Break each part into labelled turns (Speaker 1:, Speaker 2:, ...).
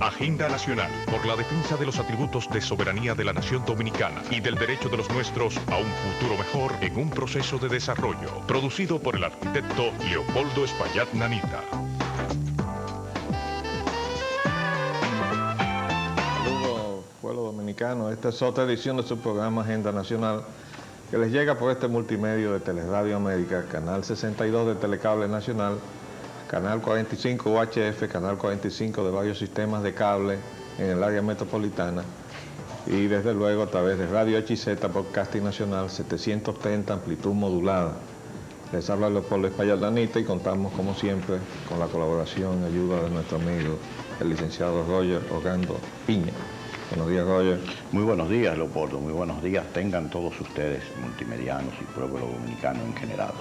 Speaker 1: Agenda Nacional por la defensa de los atributos de soberanía de la nación dominicana y del derecho de los nuestros a un futuro mejor en un proceso de desarrollo. Producido por el arquitecto Leopoldo Espaillat Nanita.
Speaker 2: Saludos, pueblo dominicano. Esta es otra edición de su programa Agenda Nacional, que les llega por este multimedio de Teleradio América, Canal 62 de Telecable Nacional, Canal 45 UHF, Canal 45 de varios sistemas de cable en el área metropolitana y desde luego a través de Radio HZ, Podcasting Nacional 730, amplitud modulada. Les habla Leopoldo Espaillat Nanita y contamos como siempre con la colaboración y ayuda de nuestro amigo, el licenciado Roger Ogando Piña. Buenos días, Roger.
Speaker 3: Muy buenos días, Leopoldo. Muy buenos días tengan todos ustedes, multimedianos y pueblo dominicano en general.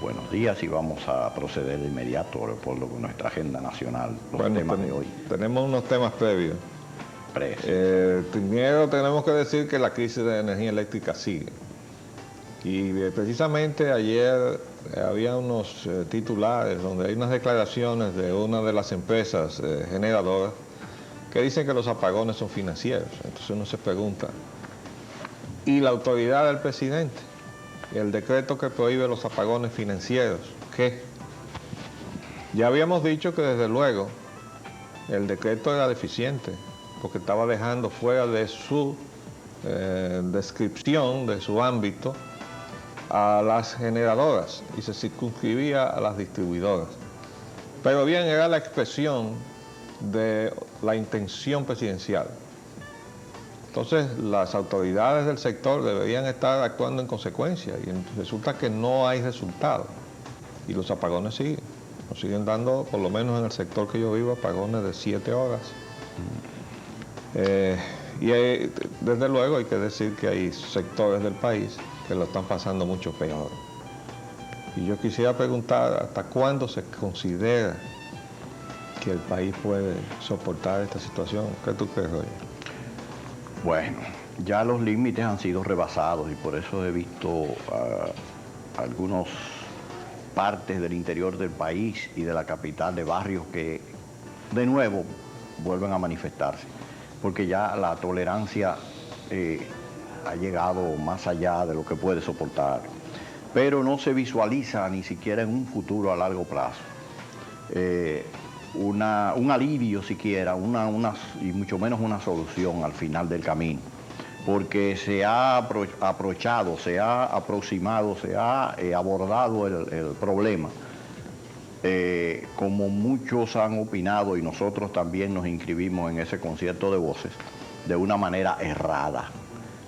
Speaker 3: Buenos días y vamos a proceder de inmediato, Leopoldo, con nuestra agenda nacional, los temas de hoy.
Speaker 2: Tenemos unos temas previos. Primero tenemos que decir que la crisis de energía eléctrica sigue. Y precisamente ayer había unos titulares donde hay unas declaraciones de una de las empresas generadoras que dicen que los apagones son financieros. Entonces uno se pregunta, ¿y la autoridad del presidente? ¿Y el decreto que prohíbe los apagones financieros? ¿Qué? Ya habíamos dicho que desde luego el decreto era deficiente porque estaba dejando fuera de su descripción, de su ámbito, a las generadoras y se circunscribía a las distribuidoras. Pero bien, era la expresión de la intención presidencial. Entonces, las autoridades del sector deberían estar actuando en consecuencia y resulta que no hay resultado y los apagones siguen. Nos siguen dando, por lo menos en el sector que yo vivo, apagones de 7 horas. Desde luego hay que decir que hay sectores del país que lo están pasando mucho peor. Y yo quisiera preguntar, ¿hasta cuándo se considera que el país puede soportar esta situación? ¿Qué tú crees, Roger?
Speaker 3: Bueno, ya los límites han sido rebasados y por eso he visto algunas partes del interior del país y de la capital, de barrios que de nuevo vuelven a manifestarse, porque ya la tolerancia ha llegado más allá de lo que puede soportar, pero no se visualiza ni siquiera en un futuro a largo plazo un alivio siquiera, y mucho menos una solución al final del camino, porque se ha aprovechado, se ha aproximado, se ha abordado el problema, como muchos han opinado y nosotros también nos inscribimos en ese concierto de voces, de una manera errada,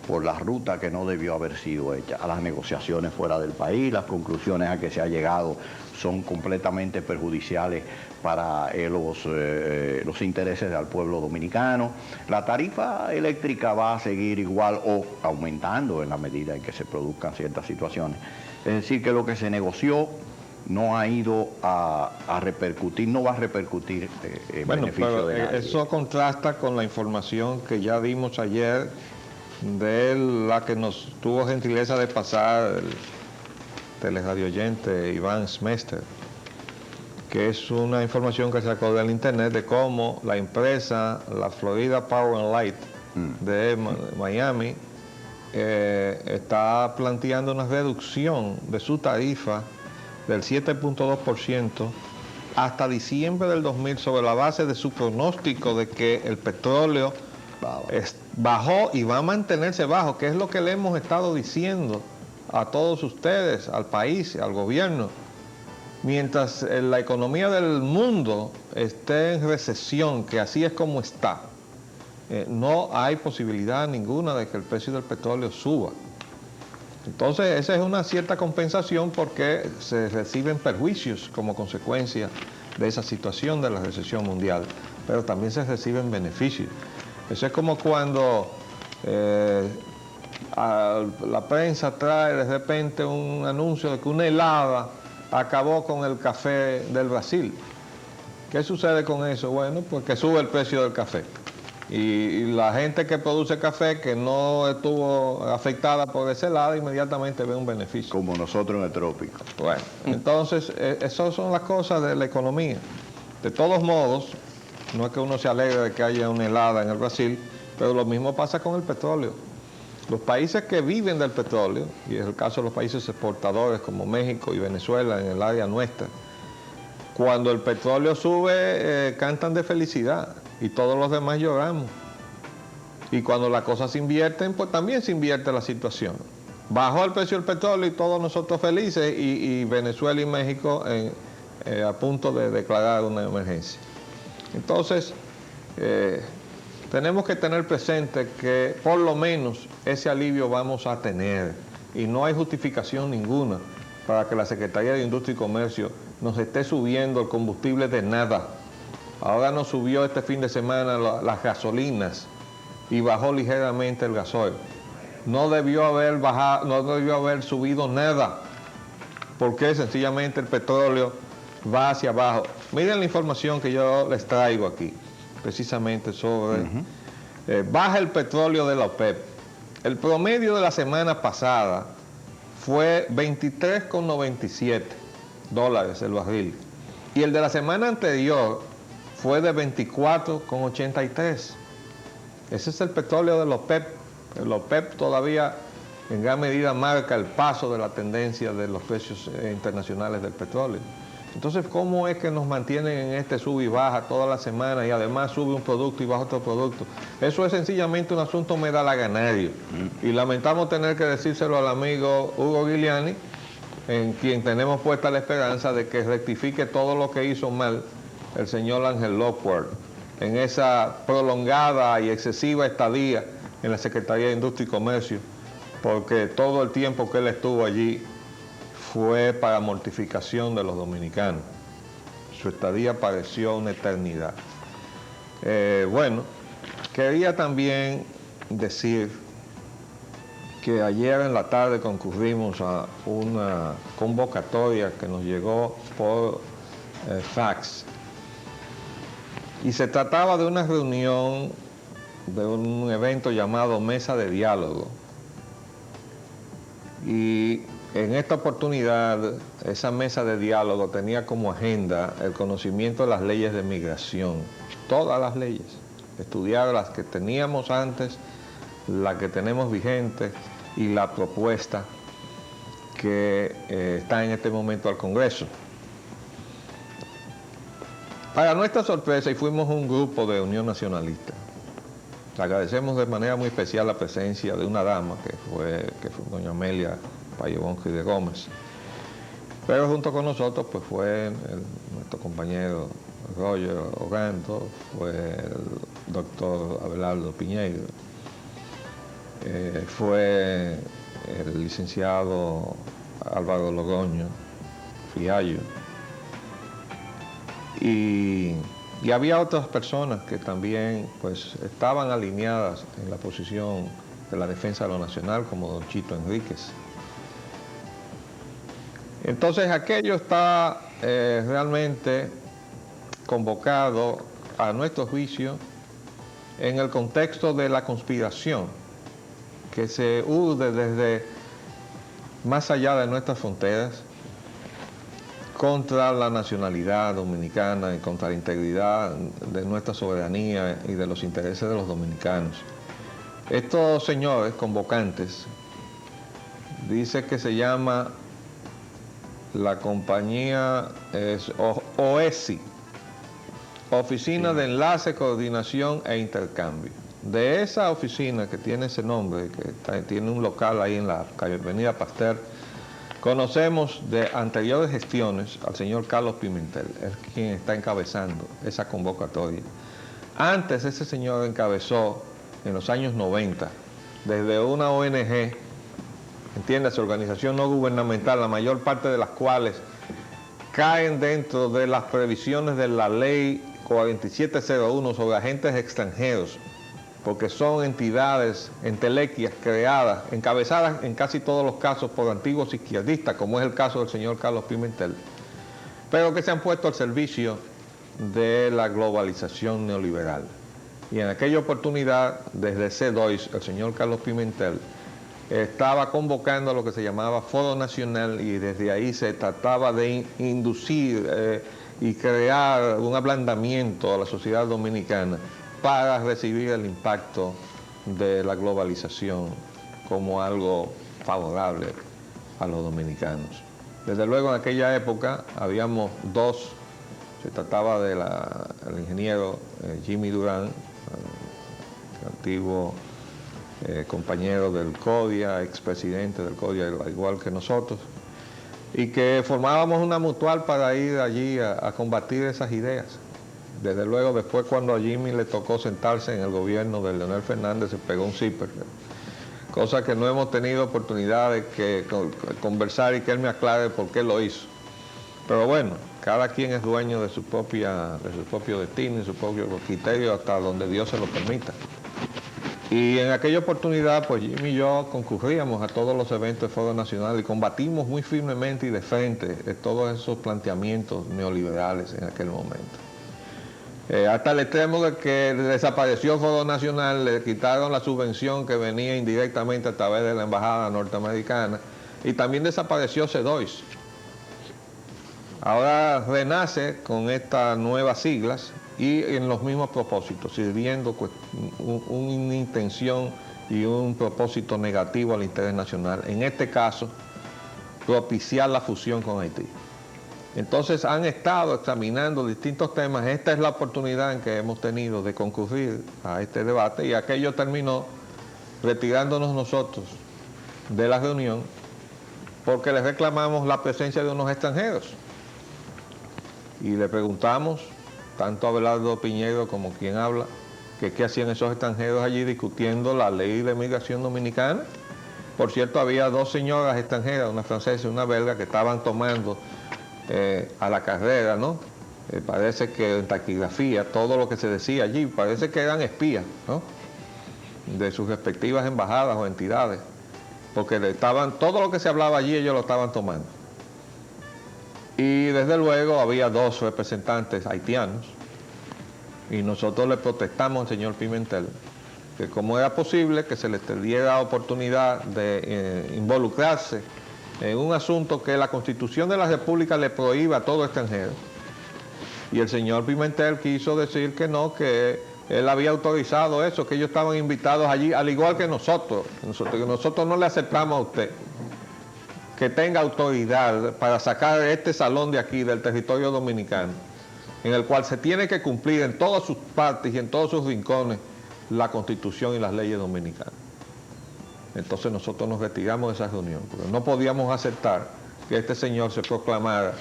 Speaker 3: por la ruta que no debió haber sido hecha, a las negociaciones fuera del país. Las conclusiones a que se ha llegado son completamente perjudiciales para los intereses del pueblo dominicano. La tarifa eléctrica va a seguir igual o aumentando en la medida en que se produzcan ciertas situaciones. Es decir, que lo que se negoció no ha ido a repercutir, no va a repercutir en beneficio de nadie.
Speaker 2: Eso contrasta con la información que ya dimos ayer, de la que nos tuvo gentileza de pasar el teleradioyente Iván Smester, que es una información que sacó del internet de cómo la empresa, la Florida Power and Light de Miami, está planteando una reducción de su tarifa del 7.2% hasta diciembre del 2000 sobre la base de su pronóstico de que el petróleo bajó y va a mantenerse bajo, que es lo que le hemos estado diciendo a todos ustedes, al país, al gobierno. Mientras la economía del mundo esté en recesión, que así es como está, no hay posibilidad ninguna de que el precio del petróleo suba. Entonces, esa es una cierta compensación porque se reciben perjuicios como consecuencia de esa situación de la recesión mundial, pero también se reciben beneficios. Eso es como cuando la prensa trae de repente un anuncio de que una helada acabó con el café del Brasil. ¿Qué sucede con eso? Bueno, pues que sube el precio del café. Y la gente que produce café, que no estuvo afectada por esa helada, inmediatamente ve un beneficio.
Speaker 3: Como nosotros en el trópico.
Speaker 2: Bueno, entonces, esas son las cosas de la economía. De todos modos, No es que uno se alegre de que haya una helada en el Brasil, pero lo mismo pasa con el petróleo. Los países que viven del petróleo, y es el caso de los países exportadores como México y Venezuela en el área nuestra, cuando el petróleo sube, cantan de felicidad y todos los demás lloramos. Y cuando las cosas se invierten, pues también se invierte la situación. Bajó el precio del petróleo y todos nosotros felices, y Venezuela y México a punto de declarar una emergencia. Entonces, tenemos que tener presente que por lo menos ese alivio vamos a tener, y no hay justificación ninguna para que la Secretaría de Industria y Comercio nos esté subiendo el combustible de nada. Ahora nos subió este fin de semana las gasolinas y bajó ligeramente el gasoil. No debió haber bajado, no debió haber subido nada, porque sencillamente el petróleo va hacia abajo. Miren la información que yo les traigo aquí, precisamente sobre baja el petróleo de la OPEP. El promedio de la semana pasada fue $23,97 el barril, y el de la semana anterior fue de $24,83. Ese es el petróleo de la OPEP. El OPEP todavía en gran medida marca el paso de la tendencia de los precios internacionales del petróleo. Entonces, ¿cómo es que nos mantienen en este sub y baja toda la semana, y además sube un producto y baja otro producto? Eso es sencillamente un asunto medalaganario. Y lamentamos tener que decírselo al amigo Hugo Giuliani, en quien tenemos puesta la esperanza de que rectifique todo lo que hizo mal el señor Ángel Lockwood en esa prolongada y excesiva estadía en la Secretaría de Industria y Comercio, porque todo el tiempo que él estuvo allí fue para mortificación de los dominicanos. Su estadía pareció una eternidad. Bueno, quería también decir que ayer en la tarde concurrimos a una convocatoria que nos llegó por fax, y se trataba de una reunión, de un evento llamado Mesa de Diálogo. Y en esta oportunidad, esa mesa de diálogo tenía como agenda el conocimiento de las leyes de migración, todas las leyes, estudiar las que teníamos antes, las que tenemos vigentes y la propuesta que está en este momento al Congreso. Para nuestra sorpresa, y fuimos un grupo de Unión Nacionalista, agradecemos de manera muy especial la presencia de una dama que fue doña Amelia Payobonqui de Gómez, pero junto con nosotros pues fue nuestro compañero Roger Ogando, fue el doctor Abelardo Piñeiro, fue el licenciado Álvaro Logroño Fiallo, y había otras personas que también pues estaban alineadas en la posición de la defensa de lo nacional, como don Chito Enríquez. Entonces aquello está realmente convocado, a nuestro juicio, en el contexto de la conspiración que se urde desde más allá de nuestras fronteras contra la nacionalidad dominicana y contra la integridad de nuestra soberanía y de los intereses de los dominicanos. Estos señores convocantes, dice que se llama la compañía OESI, Oficina de Enlace, Coordinación e Intercambio. De esa oficina que tiene ese nombre, que tiene un local ahí en la calle Avenida Pasteur, conocemos de anteriores gestiones al señor Carlos Pimentel, es quien está encabezando esa convocatoria. Antes ese señor encabezó, en los años 90, desde una ONG, entiéndase, organización no gubernamental, la mayor parte de las cuales caen dentro de las previsiones de la ley 4701 sobre agentes extranjeros, porque son entidades, entelequias creadas, encabezadas en casi todos los casos por antiguos izquierdistas, como es el caso del señor Carlos Pimentel, pero que se han puesto al servicio de la globalización neoliberal. Y en aquella oportunidad, desde C2, el señor Carlos Pimentel estaba convocando a lo que se llamaba Foro Nacional, y desde ahí se trataba de inducir, y crear un ablandamiento a la sociedad dominicana para recibir el impacto de la globalización como algo favorable a los dominicanos. Desde luego en aquella época habíamos dos, se trataba del ingeniero Jimmy Durán, antiguo compañero del CODIA, expresidente del CODIA, igual que nosotros, y que formábamos una mutual para ir allí a combatir esas ideas. Desde luego después cuando a Jimmy le tocó sentarse en el gobierno de Leonel Fernández se pegó un zipper, cosa que no hemos tenido oportunidad de conversar y que él me aclare por qué lo hizo. Pero bueno, cada quien es dueño de su propio destino y su propio criterio hasta donde Dios se lo permita. Y en aquella oportunidad, pues Jimmy y yo concurríamos a todos los eventos del Foro Nacional y combatimos muy firmemente y de frente todos esos planteamientos neoliberales en aquel momento. Hasta el extremo de que desapareció el Foro Nacional, le quitaron la subvención que venía indirectamente a través de la embajada norteamericana y también desapareció CEDOIS. Ahora renace con estas nuevas siglas y en los mismos propósitos, sirviendo una intención y un propósito negativo al interés nacional. En este caso, propiciar la fusión con Haití. Entonces han estado examinando distintos temas. Esta es la oportunidad en que hemos tenido de concurrir a este debate y aquello terminó retirándonos nosotros de la reunión porque les reclamamos la presencia de unos extranjeros. Y le preguntamos, tanto a Abelardo Piñero como quien habla, que qué hacían esos extranjeros allí discutiendo la ley de migración dominicana. Por cierto, había dos señoras extranjeras, una francesa y una belga, que estaban tomando a la carrera, ¿no? Parece que en taquigrafía, todo lo que se decía allí, parece que eran espías, ¿no? De sus respectivas embajadas o entidades, porque todo lo que se hablaba allí ellos lo estaban tomando. Y desde luego había dos representantes haitianos y nosotros le protestamos al señor Pimentel que cómo era posible que se les diera oportunidad de involucrarse en un asunto que la Constitución de la República le prohíbe a todo extranjero. Y el señor Pimentel quiso decir que no, que él había autorizado eso, que ellos estaban invitados allí, al igual que nosotros. Nosotros no le aceptamos a usted que tenga autoridad para sacar este salón de aquí, del territorio dominicano, en el cual se tiene que cumplir en todas sus partes y en todos sus rincones la Constitución y las leyes dominicanas. Entonces nosotros nos retiramos de esa reunión, porque no podíamos aceptar que este señor se proclamara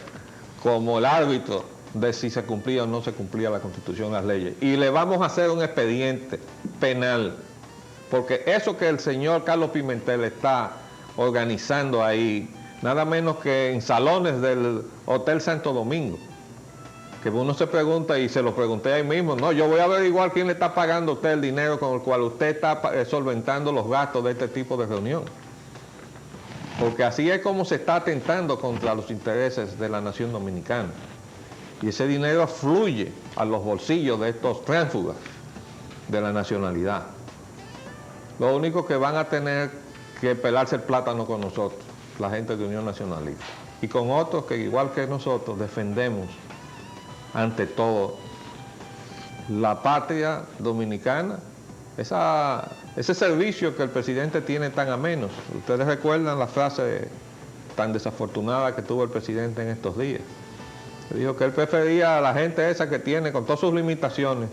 Speaker 2: como el árbitro de si se cumplía o no se cumplía la Constitución y las leyes. Y le vamos a hacer un expediente penal, porque eso que el señor Carlos Pimentel está organizando ahí, nada menos que en salones del Hotel Santo Domingo, que uno se pregunta, y se lo pregunté ahí mismo, no, yo voy a averiguar quién le está pagando a usted el dinero con el cual usted está solventando los gastos de este tipo de reunión. Porque así es como se está atentando contra los intereses de la nación dominicana. Y ese dinero fluye a los bolsillos de estos tránsfugas de la nacionalidad. Lo único que van a tener que pelarse el plátano con nosotros, la gente de Unión Nacionalista, y con otros que igual que nosotros defendemos ante todo la patria dominicana, ese servicio que el presidente tiene tan ameno. Ustedes recuerdan la frase tan desafortunada que tuvo el presidente en estos días. Dijo que él prefería a la gente esa que tiene, con todas sus limitaciones,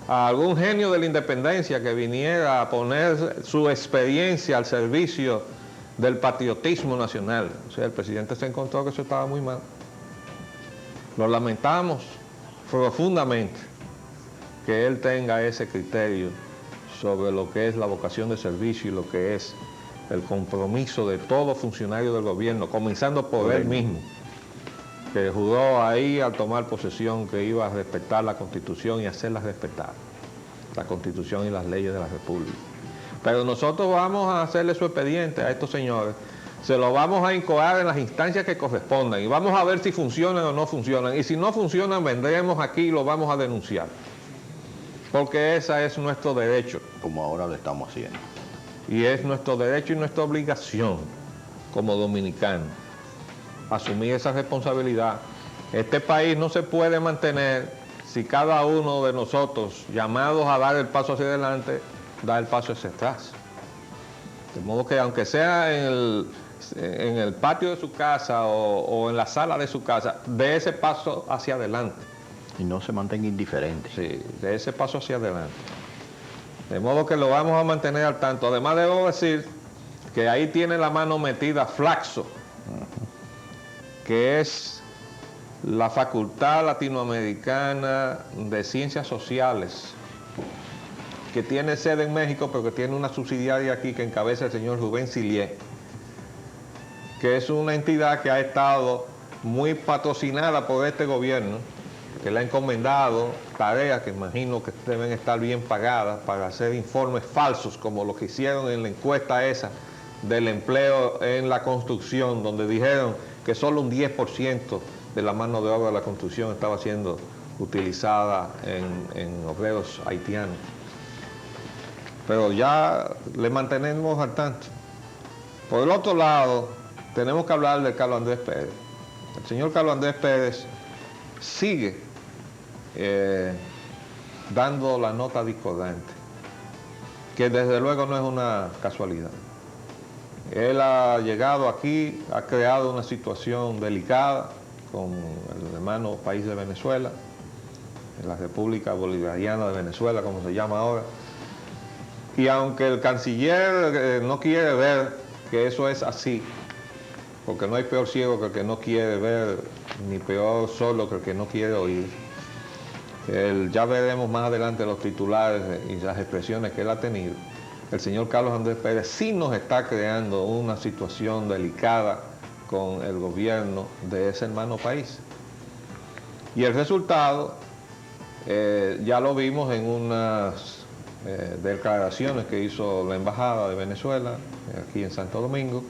Speaker 2: a algún genio de la independencia que viniera a poner su experiencia al servicio del patriotismo nacional. O sea, el presidente se encontró que eso estaba muy mal. Lo lamentamos profundamente que él tenga ese criterio sobre lo que es la vocación de servicio y lo que es el compromiso de todo funcionario del gobierno, comenzando por él mismo, que juró ahí al tomar posesión que iba a respetar la Constitución y hacerla respetar, la Constitución y las leyes de la República. Pero nosotros vamos a hacerle su expediente a estos señores, se lo vamos a incoar en las instancias que correspondan y vamos a ver si funcionan o no funcionan. Y si no funcionan, vendremos aquí y lo vamos a denunciar. Porque ese es nuestro derecho.
Speaker 3: Como ahora lo estamos haciendo.
Speaker 2: Y es nuestro derecho y nuestra obligación como dominicanos asumir esa responsabilidad Este país no se puede mantener si cada uno de nosotros, llamados a dar el paso hacia adelante, da el paso hacia atrás. De modo que aunque sea en el patio de su casa o en la sala de su casa, dé ese paso hacia adelante.
Speaker 3: Y no se mantenga indiferente.
Speaker 2: Sí, de ese paso hacia adelante. De modo que lo vamos a mantener al tanto. Además debo decir que ahí tiene la mano metida Flaxo, que es la Facultad Latinoamericana de Ciencias Sociales, que tiene sede en México, pero que tiene una subsidiaria aquí que encabeza el señor Rubén Sillier, que es una entidad que ha estado muy patrocinada por este gobierno, que le ha encomendado tareas que imagino que deben estar bien pagadas para hacer informes falsos, como lo que hicieron en la encuesta esa del empleo en la construcción, donde dijeron que solo un 10% de la mano de obra de la construcción estaba siendo utilizada en obreros haitianos. Pero ya le mantenemos al tanto. Por el otro lado, tenemos que hablar de Carlos Andrés Pérez. El señor Carlos Andrés Pérez sigue dando la nota discordante, que desde luego no es una casualidad. Él ha llegado aquí, ha creado una situación delicada con el hermano país de Venezuela, en la República Bolivariana de Venezuela, como se llama ahora. Y aunque el canciller no quiere ver que eso es así, porque no hay peor ciego que el que no quiere ver, ni peor sordo que el que no quiere oír, ya veremos más adelante los titulares y las expresiones que él ha tenido. El señor Carlos Andrés Pérez sí nos está creando una situación delicada con el gobierno de ese hermano país. Y el resultado ya lo vimos en unas declaraciones que hizo la Embajada de Venezuela aquí en Santo Domingo,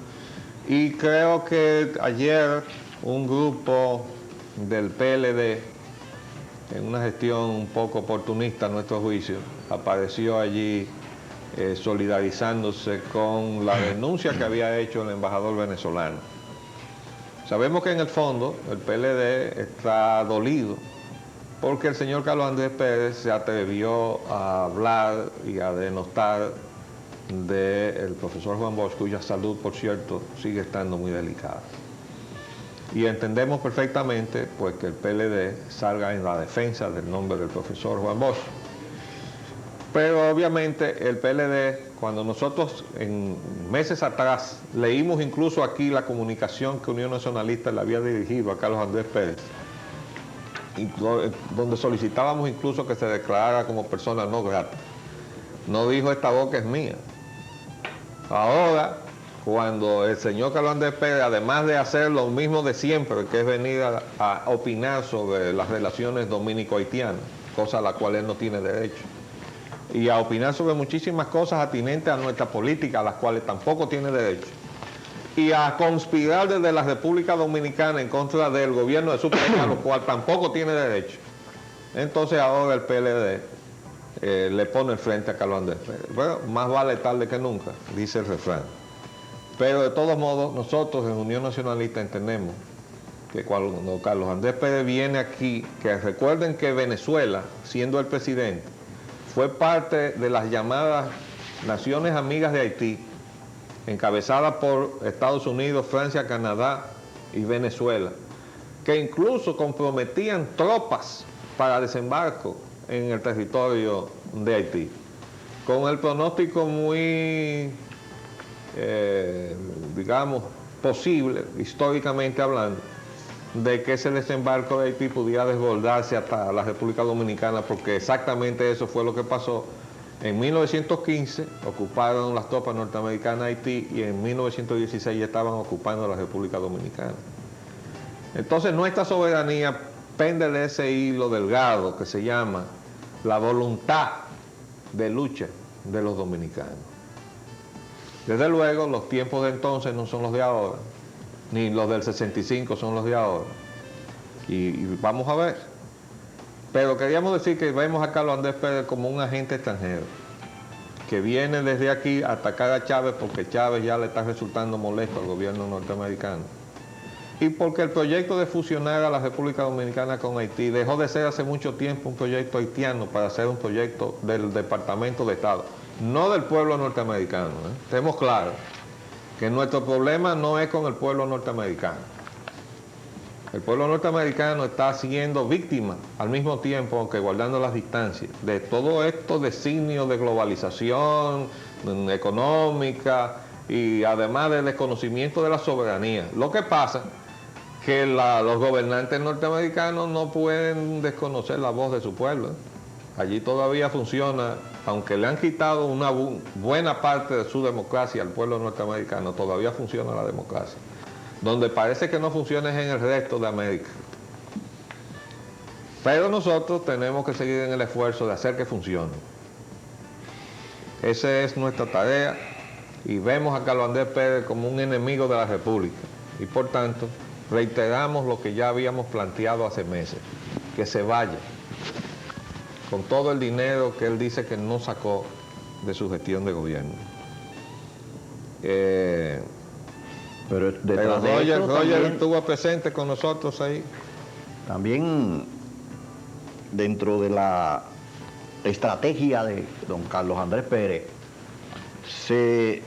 Speaker 2: y creo que ayer un grupo del PLD, en una gestión un poco oportunista a nuestro juicio, apareció allí solidarizándose con la denuncia que había hecho el embajador venezolano. Sabemos que en el fondo el PLD está dolido porque el señor Carlos Andrés Pérez se atrevió a hablar y a denostar del profesor Juan Bosch, cuya salud, por cierto, sigue estando muy delicada. Y entendemos perfectamente pues, que el PLD salga en la defensa del nombre del profesor Juan Bosch. Pero obviamente el PLD, cuando nosotros en meses atrás leímos incluso aquí la comunicación que Unión Nacionalista le había dirigido a Carlos Andrés Pérez, donde solicitábamos incluso que se declarara como persona no grata, no dijo esta boca es mía. Ahora, cuando el señor Carlos Andrés Pérez, además de hacer lo mismo de siempre, que es venir a opinar sobre las relaciones dominico-haitianas, cosa a la cual él no tiene derecho, y a opinar sobre muchísimas cosas atinentes a nuestra política, a las cuales tampoco tiene derecho, y a conspirar desde la República Dominicana en contra del gobierno de su país, a lo cual tampoco tiene derecho. Entonces ahora el PLD le pone el frente a Carlos Andrés Pérez. Bueno, más vale tarde que nunca, dice el refrán. Pero de todos modos, nosotros en Unión Nacionalista entendemos que cuando Carlos Andrés Pérez viene aquí, que recuerden que Venezuela, siendo el presidente, fue parte de las llamadas Naciones Amigas de Haití, encabezadas por Estados Unidos, Francia, Canadá y Venezuela, que incluso comprometían tropas para desembarco en el territorio de Haití, con el pronóstico muy, digamos, posible, históricamente hablando, de que ese desembarco de Haití pudiera desbordarse hasta la República Dominicana, porque exactamente eso fue lo que pasó. En 1915 ocuparon las tropas norteamericanas Haití y en 1916 ya estaban ocupando la República Dominicana. Entonces nuestra soberanía pende de ese hilo delgado que se llama la voluntad de lucha de los dominicanos. Desde luego los tiempos de entonces no son los de ahora, ni los del 65 son los de ahora. Y vamos a ver. Pero queríamos decir que vemos a Carlos Andrés Pérez como un agente extranjero, que viene desde aquí a atacar a Chávez porque Chávez ya le está resultando molesto al gobierno norteamericano. y porque el proyecto de fusionar a la República Dominicana con Haití dejó de ser hace mucho tiempo un proyecto haitiano para ser un proyecto del Departamento de Estado, no del pueblo norteamericano. Estemos claros que nuestro problema no es con el pueblo norteamericano. El pueblo norteamericano está siendo víctima al mismo tiempo, aunque guardando las distancias, de todo estos designios de globalización económica y además del desconocimiento de la soberanía. Lo que pasa que los gobernantes norteamericanos no pueden desconocer la voz de su pueblo. Allí todavía funciona, aunque le han quitado una buena parte de su democracia al pueblo norteamericano, todavía funciona la democracia. Donde parece que no funciona es en el resto de América. Pero nosotros tenemos que seguir en el esfuerzo de hacer que funcione. Esa es nuestra tarea y vemos a Carlos Andrés Pérez como un enemigo de la República. Y por tanto, reiteramos lo que ya habíamos planteado hace meses, que se vaya con todo el dinero que él dice que no sacó de su gestión de gobierno.
Speaker 3: Pero
Speaker 2: Roger estuvo presente con nosotros ahí.
Speaker 3: También dentro de la estrategia de don Carlos Andrés Pérez se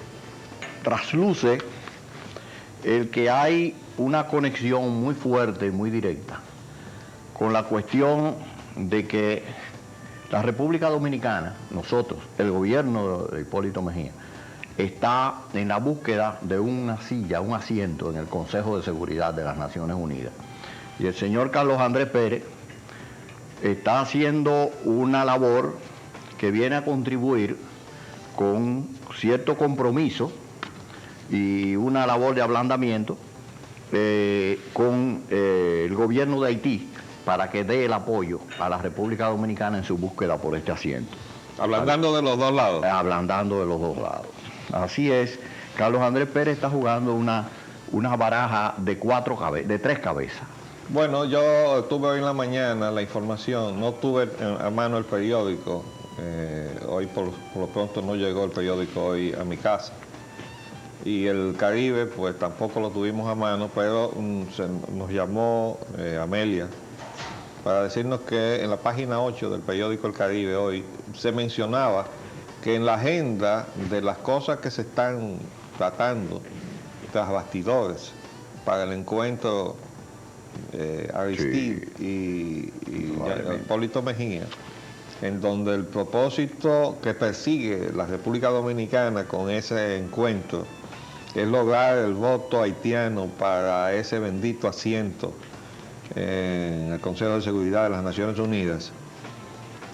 Speaker 3: trasluce el que hay una conexión muy fuerte, muy directa, con la cuestión de que la República Dominicana, nosotros, el gobierno de Hipólito Mejía, está en la búsqueda de una silla, un asiento en el Consejo de Seguridad de las Naciones Unidas. Y el señor Carlos Andrés Pérez está haciendo una labor que viene a contribuir con cierto compromiso y una labor de ablandamiento con el gobierno de Haití para que dé el apoyo a la República Dominicana en su búsqueda por este asiento.
Speaker 2: Ablandando de los dos lados.
Speaker 3: Ablandando de los dos lados. Así es, Carlos Andrés Pérez está jugando una baraja de tres cabezas.
Speaker 2: Bueno, yo tuve hoy en la mañana la información, no tuve a mano el periódico, hoy por lo pronto no llegó el periódico hoy a mi casa. Y el Caribe, pues tampoco lo tuvimos a mano, pero nos llamó Amelia para decirnos que en la página 8 del periódico El Caribe hoy se mencionaba que en la agenda de las cosas que se están tratando tras bastidores para el encuentro Aristide y Hipólito Mejía, en donde el propósito que persigue la República Dominicana con ese encuentro es lograr el voto haitiano para ese bendito asiento en el Consejo de Seguridad de las Naciones Unidas.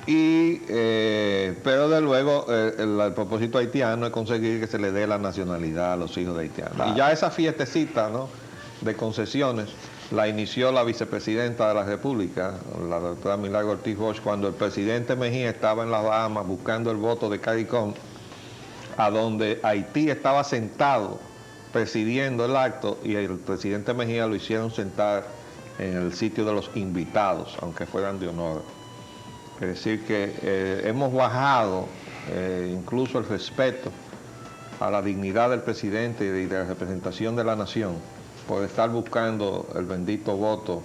Speaker 2: Pero de luego el propósito haitiano es conseguir que se le dé la nacionalidad a los hijos de haitianos. Claro. Y ya esa fiestecita, ¿no?, de concesiones la inició la vicepresidenta de la República, la doctora Milagro Ortiz Bosch, cuando el presidente Mejía estaba en las Bahamas buscando el voto de CARICOM, a donde Haití estaba sentado presidiendo el acto y el presidente Mejía lo hicieron sentar en el sitio de los invitados, aunque fueran de honor. Es decir que hemos bajado incluso el respeto a la dignidad del presidente y de la representación de la nación por estar buscando el bendito voto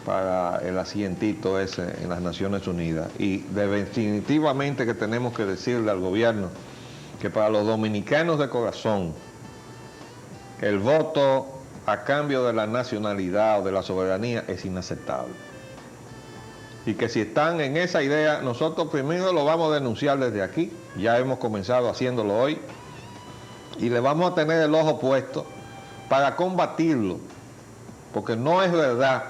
Speaker 2: para el asientito ese en las Naciones Unidas. Y definitivamente que tenemos que decirle al gobierno que para los dominicanos de corazón el voto a cambio de la nacionalidad o de la soberanía es inaceptable. Y que si están en esa idea, nosotros primero lo vamos a denunciar desde aquí, ya hemos comenzado haciéndolo hoy, y le vamos a tener el ojo puesto para combatirlo, porque no es verdad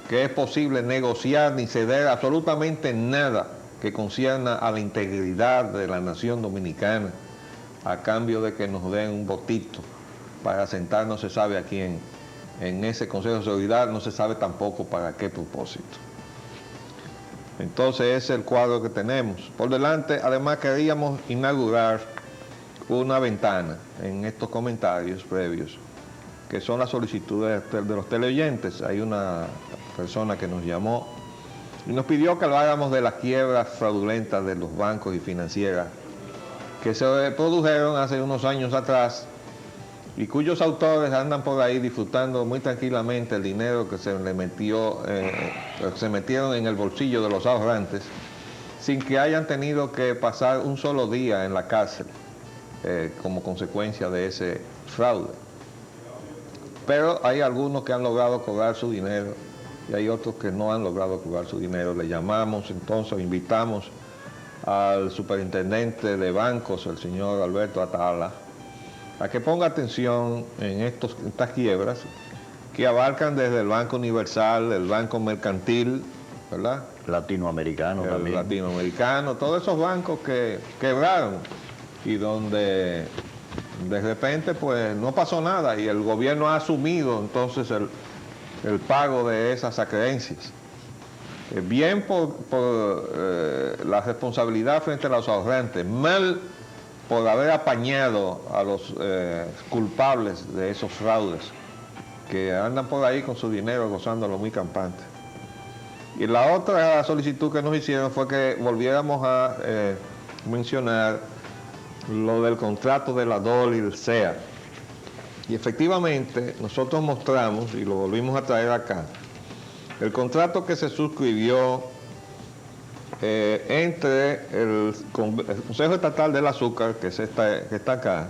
Speaker 2: que es posible negociar ni ceder absolutamente nada que concierna a la integridad de la nación dominicana a cambio de que nos den un votito para sentar no se sabe a quién en ese Consejo de Seguridad, no se sabe tampoco para qué propósito. Entonces ese es el cuadro que tenemos. Por delante, además queríamos inaugurar una ventana en estos comentarios previos, que son las solicitudes de los teleoyentes. Hay una persona que nos llamó y nos pidió que habláramos de las quiebras fraudulentas de los bancos y financieras que se produjeron hace unos años atrás y cuyos autores andan por ahí disfrutando muy tranquilamente el dinero que se le metió, se metieron en el bolsillo de los ahorrantes, sin que hayan tenido que pasar un solo día en la cárcel como consecuencia de ese fraude. Pero hay algunos que han logrado cobrar su dinero y hay otros que no han logrado cobrar su dinero. Le llamamos entonces, invitamos al superintendente de bancos, el señor Alberto Atala, a que ponga atención en estas quiebras que abarcan desde el Banco Universal, el Banco Mercantil, ¿verdad?
Speaker 3: Latinoamericano también.
Speaker 2: Latinoamericano, todos esos bancos que quebraron y donde de repente pues no pasó nada y el gobierno ha asumido entonces el pago de esas acreencias. Bien por la responsabilidad frente a los ahorrantes, mal por haber apañado a los culpables de esos fraudes que andan por ahí con su dinero gozándolo muy campante. Y la otra solicitud que nos hicieron fue que volviéramos a mencionar lo del contrato de la DOL y del SEA. Y efectivamente nosotros mostramos, y lo volvimos a traer acá, el contrato que se suscribió entre el Consejo Estatal del Azúcar, que está acá,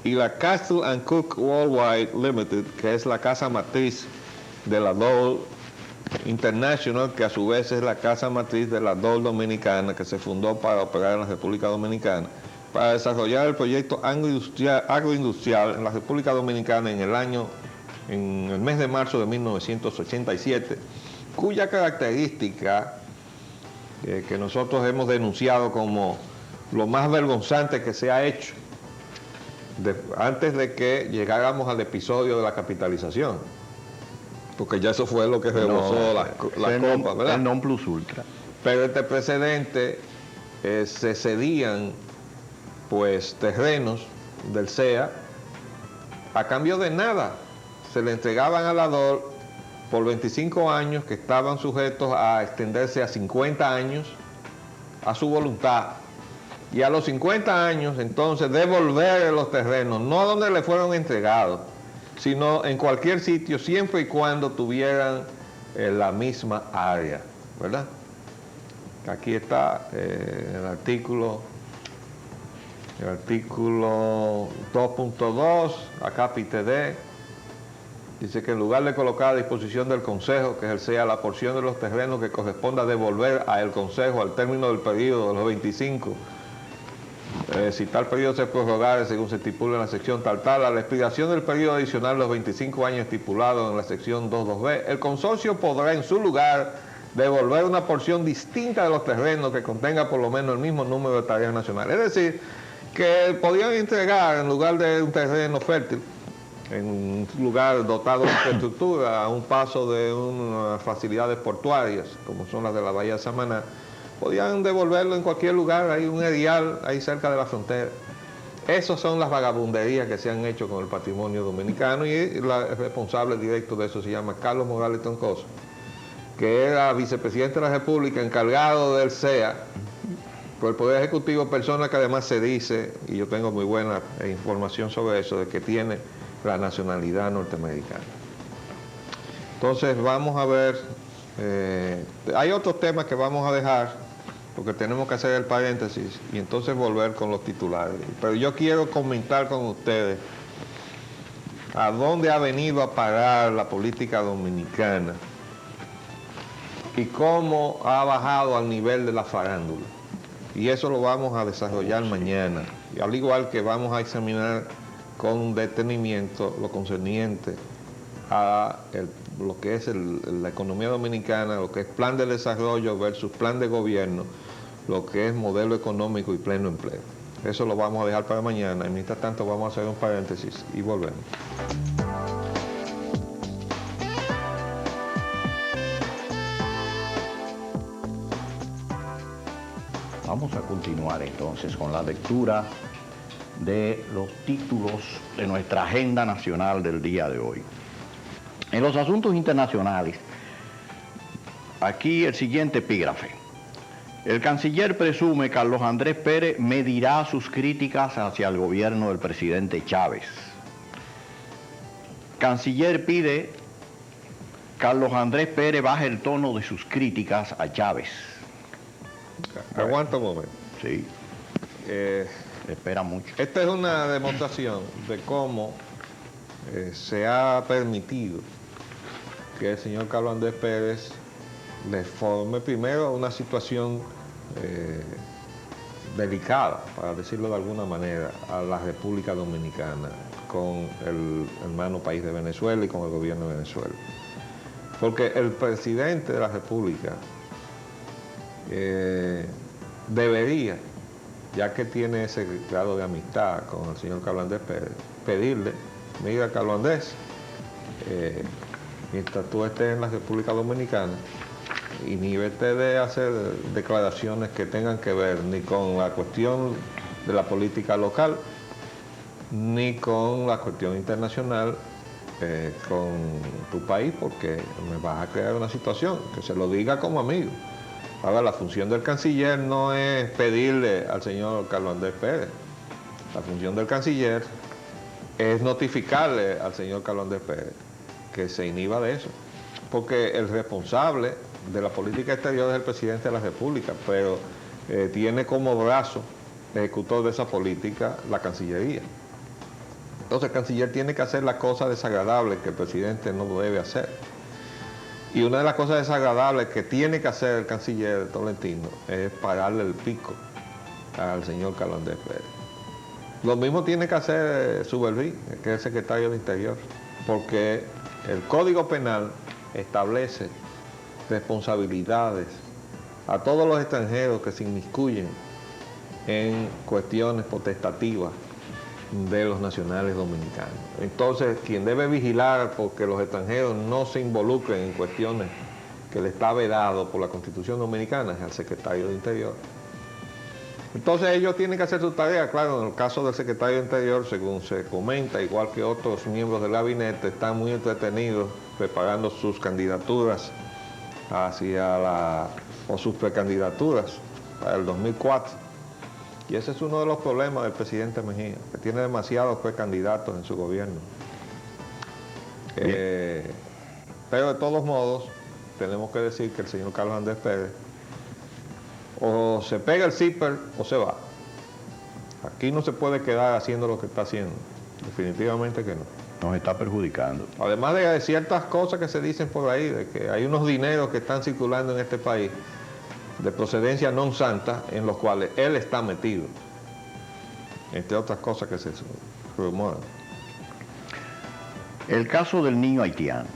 Speaker 2: y la Castle and Cook Worldwide Limited, que es la casa matriz de la DOL International, que a su vez es la casa matriz de la DOL Dominicana, que se fundó para operar en la República Dominicana, para desarrollar el proyecto agroindustrial en la República Dominicana en el mes de marzo de 1987, cuya característica que nosotros hemos denunciado como lo más vergonzante que se ha hecho antes de que llegáramos al episodio de la capitalización, porque ya eso fue lo que rebosó la copa, ¿verdad?
Speaker 3: El non plus ultra.
Speaker 2: Pero este precedente se cedían pues terrenos del SEA a cambio de nada. Se le entregaban a la DOL por 25 años que estaban sujetos a extenderse a 50 años a su voluntad. Y a los 50 años entonces devolver los terrenos, no donde le fueron entregados, sino en cualquier sitio, siempre y cuando tuvieran la misma área, ¿verdad? Aquí está el artículo 2.2, acápite D, dice que en lugar de colocar a disposición del Consejo, que es el SEA, la porción de los terrenos que corresponda devolver al Consejo al término del periodo de los 25, si tal periodo se prorrogare según se estipula en la sección tal, a la expiración del periodo adicional de los 25 años estipulados en la sección 2.2b, el consorcio podrá en su lugar devolver una porción distinta de los terrenos que contenga por lo menos el mismo número de tareas nacionales. Es decir, que podían entregar en lugar de un terreno fértil, en un lugar dotado de infraestructura, a un paso de unas facilidades portuarias, como son las de la Bahía de Samaná, podían devolverlo en cualquier lugar, hay un edial ahí cerca de la frontera. Esas son las vagabunderías que se han hecho con el patrimonio dominicano y el responsable directo de eso se llama Carlos Morales Troncoso, que era vicepresidente de la República, encargado del SEA, por el Poder Ejecutivo, persona que además se dice, y yo tengo muy buena información sobre eso, de que tiene la nacionalidad norteamericana. Entonces vamos a ver, hay otros temas que vamos a dejar, porque tenemos que hacer el paréntesis y entonces volver con los titulares. Pero yo quiero comentar con ustedes a dónde ha venido a parar la política dominicana y cómo ha bajado al nivel de la farándula. Y eso lo vamos a desarrollar mañana. Y al igual que vamos a examinar con detenimiento lo concerniente a lo que es la economía dominicana, lo que es plan de desarrollo versus plan de gobierno, lo que es modelo económico y pleno empleo. Eso lo vamos a dejar para mañana. Y mientras tanto vamos a hacer un paréntesis y volvemos.
Speaker 3: Vamos a continuar entonces con la lectura de los títulos de nuestra agenda nacional del día de hoy. En los asuntos internacionales, aquí el siguiente epígrafe. El canciller presume Carlos Andrés Pérez medirá sus críticas hacia el gobierno del presidente Chávez. Canciller pide Carlos Andrés Pérez baje el tono de sus críticas a Chávez.
Speaker 2: Aguanta un momento.
Speaker 3: Sí, espera mucho.
Speaker 2: Esta es una demostración de cómo se ha permitido que el señor Carlos Andrés Pérez le forme primero una situación delicada, para decirlo de alguna manera, a la República Dominicana con el hermano país de Venezuela y con el gobierno de Venezuela. Porque el presidente de la República debería, ya que tiene ese grado de amistad con el señor Carlos Andrés Pérez, pedirle, mira Carlos Andrés, mientras tú estés en la República Dominicana, inhíbete de hacer declaraciones que tengan que ver ni con la cuestión de la política local, ni con la cuestión internacional con tu país, porque me vas a crear una situación, que se lo diga como amigo. Ahora, la función del canciller no es pedirle al señor Carlos Andrés Pérez. La función del canciller es notificarle al señor Carlos Andrés Pérez que se inhiba de eso. Porque el responsable de la política exterior es el presidente de la República, pero tiene como brazo ejecutor de esa política la Cancillería. Entonces el canciller tiene que hacer las cosas desagradables que el presidente no debe hacer. Y una de las cosas desagradables que tiene que hacer el canciller Tolentino es pararle el pico al señor Carlos Andrés Pérez. Lo mismo tiene que hacer Suberví, que es el secretario de Interior, porque el Código Penal establece responsabilidades a todos los extranjeros que se inmiscuyen en cuestiones potestativas de los nacionales dominicanos. Entonces, quien debe vigilar porque los extranjeros no se involucren en cuestiones que le está vedado por la Constitución Dominicana es el secretario de Interior. Entonces ellos tienen que hacer su tarea. Claro, en el caso del secretario de Interior, según se comenta, igual que otros miembros del gabinete, están muy entretenidos preparando sus candidaturas o sus precandidaturas para el 2004. Y ese es uno de los problemas del presidente Mejía, que tiene demasiados precandidatos en su gobierno. Pero de todos modos, tenemos que decir que el señor Carlos Andrés Pérez o se pega el zipper o se va. Aquí no se puede quedar haciendo lo que está haciendo. Definitivamente que no.
Speaker 3: Nos está perjudicando.
Speaker 2: Además de ciertas cosas que se dicen por ahí, de que hay unos dineros que están circulando en este país de procedencia non santa, en los cuales él está metido, entre otras cosas que se rumoran.
Speaker 3: El caso del niño haitiano.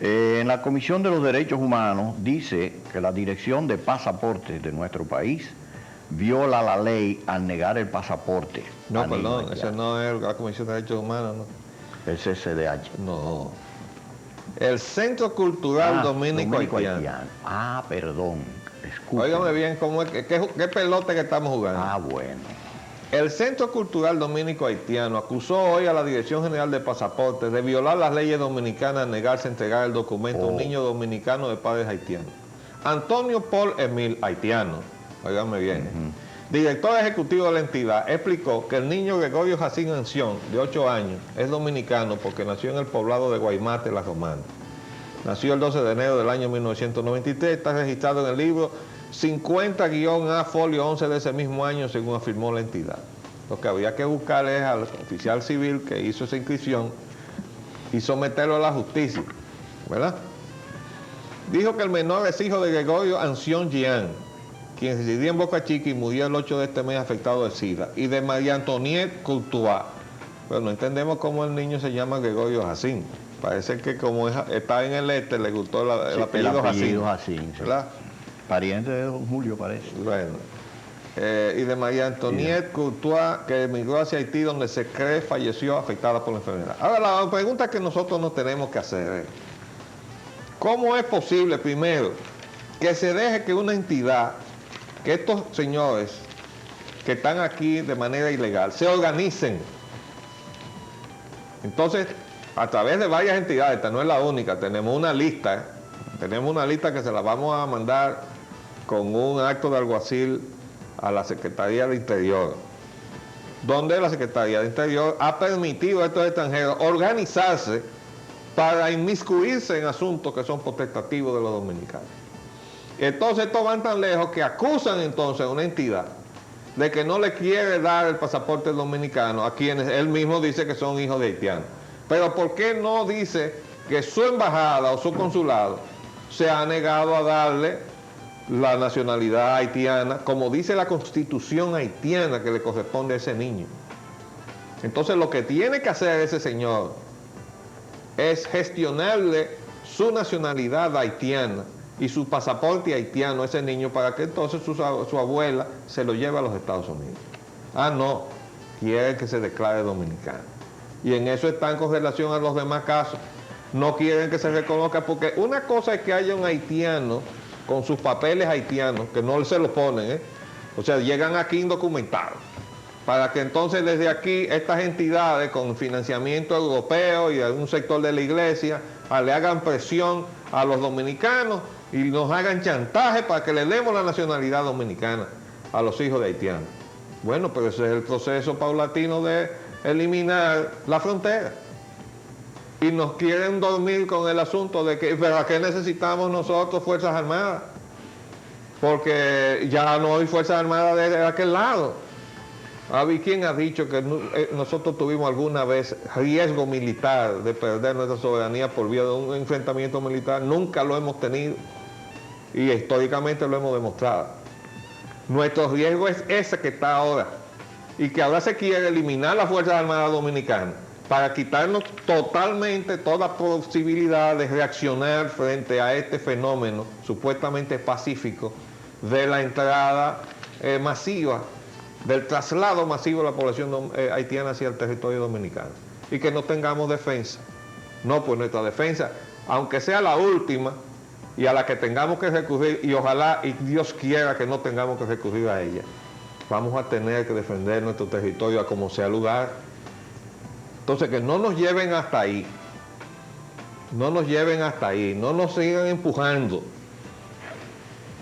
Speaker 3: En la Comisión de los Derechos Humanos dice que la Dirección de Pasaportes de nuestro país viola la ley al negar el pasaporte.
Speaker 2: No, perdón, ese no es la Comisión de Derechos Humanos, ¿no?
Speaker 3: El CCDH.
Speaker 2: No. El Centro Cultural Dominico Haitiano.
Speaker 3: Ah, perdón. Escúchame.
Speaker 2: Óigame bien, ¿qué pelota que estamos jugando?
Speaker 3: Ah, bueno.
Speaker 2: El Centro Cultural Dominico Haitiano acusó hoy a la Dirección General de Pasaportes de violar las leyes dominicanas al negarse a entregar el documento a un niño dominicano de padres haitianos. Antonio Paul Emil Haitiano, óigame bien, director ejecutivo de la entidad, explicó que el niño Gregorio Jacín Anción, de 8 años, es dominicano porque nació en el poblado de Guaymate, La Romana. Nació el 12 de enero del año 1993, está registrado en el libro 50-A folio 11 de ese mismo año, según afirmó la entidad. Lo que había que buscar es al oficial civil que hizo esa inscripción y someterlo a la justicia, ¿verdad? Dijo que el menor es hijo de Gregorio Anción Jean, quien residía en Boca Chica y murió el 8 de este mes afectado de SIDA, y de María Antoniette Courtois. Pero no entendemos cómo el niño se llama Gregorio Jacín. Parece que como está en el este, le gustó el apellido Jacín, ¿verdad?
Speaker 3: Pariente de don Julio, parece.
Speaker 2: Bueno. Y de María Antoniette Courtois, que emigró hacia Haití, donde se cree falleció afectada por la enfermedad. Ahora, la pregunta que nosotros nos tenemos que hacer es, ¿cómo es posible, primero, que se deje que una entidad, que estos señores que están aquí de manera ilegal, se organicen? Entonces, a través de varias entidades, esta no es la única, tenemos una lista que se la vamos a mandar con un acto de alguacil a la Secretaría de Interior. donde la Secretaría de Interior ha permitido a estos extranjeros organizarse para inmiscuirse en asuntos que son potestativos de los dominicanos. Entonces estos van tan lejos que acusan entonces a una entidad de que no le quiere dar el pasaporte dominicano a quienes él mismo dice que son hijos de haitianos. Pero ¿por qué no dice que su embajada o su consulado se ha negado a darle la nacionalidad haitiana, como dice la Constitución haitiana que le corresponde a ese niño? Entonces lo que tiene que hacer ese señor es gestionarle su nacionalidad haitiana y su pasaporte haitiano a ese niño para que entonces su abuela se lo lleve a los Estados Unidos. Ah, no, quieren que se declare dominicano. Y en eso están con relación a los demás casos. No quieren que se reconozca, porque una cosa es que haya un haitiano con sus papeles haitianos, que no se los ponen, o sea, llegan aquí indocumentados, para que entonces desde aquí estas entidades con financiamiento europeo y algún sector de la iglesia le hagan presión a los dominicanos y nos hagan chantaje para que le demos la nacionalidad dominicana a los hijos de haitianos. Bueno, pero ese es el proceso paulatino de eliminar la frontera. Y nos quieren dormir con el asunto de que, ¿pero a qué necesitamos nosotros Fuerzas Armadas? Porque ya no hay Fuerzas Armadas de aquel lado. ¿Quién ha dicho que nosotros tuvimos alguna vez riesgo militar de perder nuestra soberanía por vía de un enfrentamiento militar? Nunca lo hemos tenido y históricamente lo hemos demostrado. Nuestro riesgo es ese que está ahora y que ahora se quiere eliminar las Fuerzas Armadas Dominicanas para quitarnos totalmente toda posibilidad de reaccionar frente a este fenómeno supuestamente pacífico de la entrada masiva, del traslado masivo de la población haitiana hacia el territorio dominicano, y que no tengamos defensa. No, pues nuestra defensa, aunque sea la última y a la que tengamos que recurrir, y ojalá y Dios quiera que no tengamos que recurrir a ella, vamos a tener que defender nuestro territorio a como sea lugar. Entonces que no nos lleven hasta ahí, no nos lleven hasta ahí, no nos sigan empujando,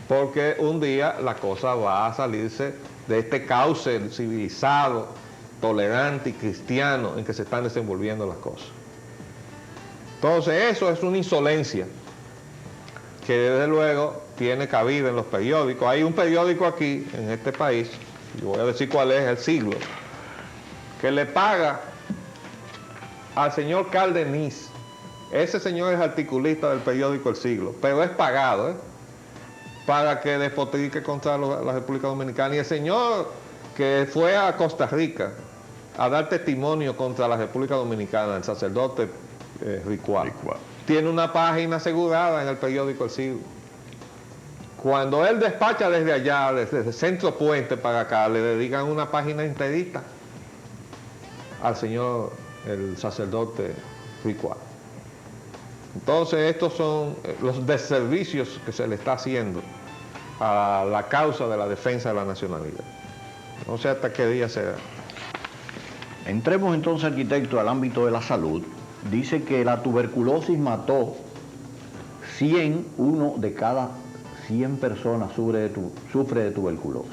Speaker 2: porque un día la cosa va a salirse de este cauce civilizado, tolerante y cristiano en que se están desenvolviendo las cosas. Entonces eso es una insolencia que desde luego tiene cabida en los periódicos. Hay un periódico aquí en este país, y voy a decir cuál es, El Siglo, que le paga al señor Caldeniz. Ese señor es articulista del periódico El Siglo, pero es pagado, para que despotrique contra la República Dominicana. Y el señor que fue a Costa Rica a dar testimonio contra la República Dominicana, el sacerdote Ricual, tiene una página asegurada en el periódico El Siglo. Cuando él despacha desde allá, desde Centro Puente para acá, le dedican una página enterita al señor, el sacerdote Ricual. Entonces estos son los deservicios que se le está haciendo a la causa de la defensa de la nacionalidad. No sé hasta qué día será.
Speaker 3: Entremos entonces, arquitecto, al ámbito de la salud. Dice que la tuberculosis mató 100, uno de cada 100 personas sufre de tuberculosis.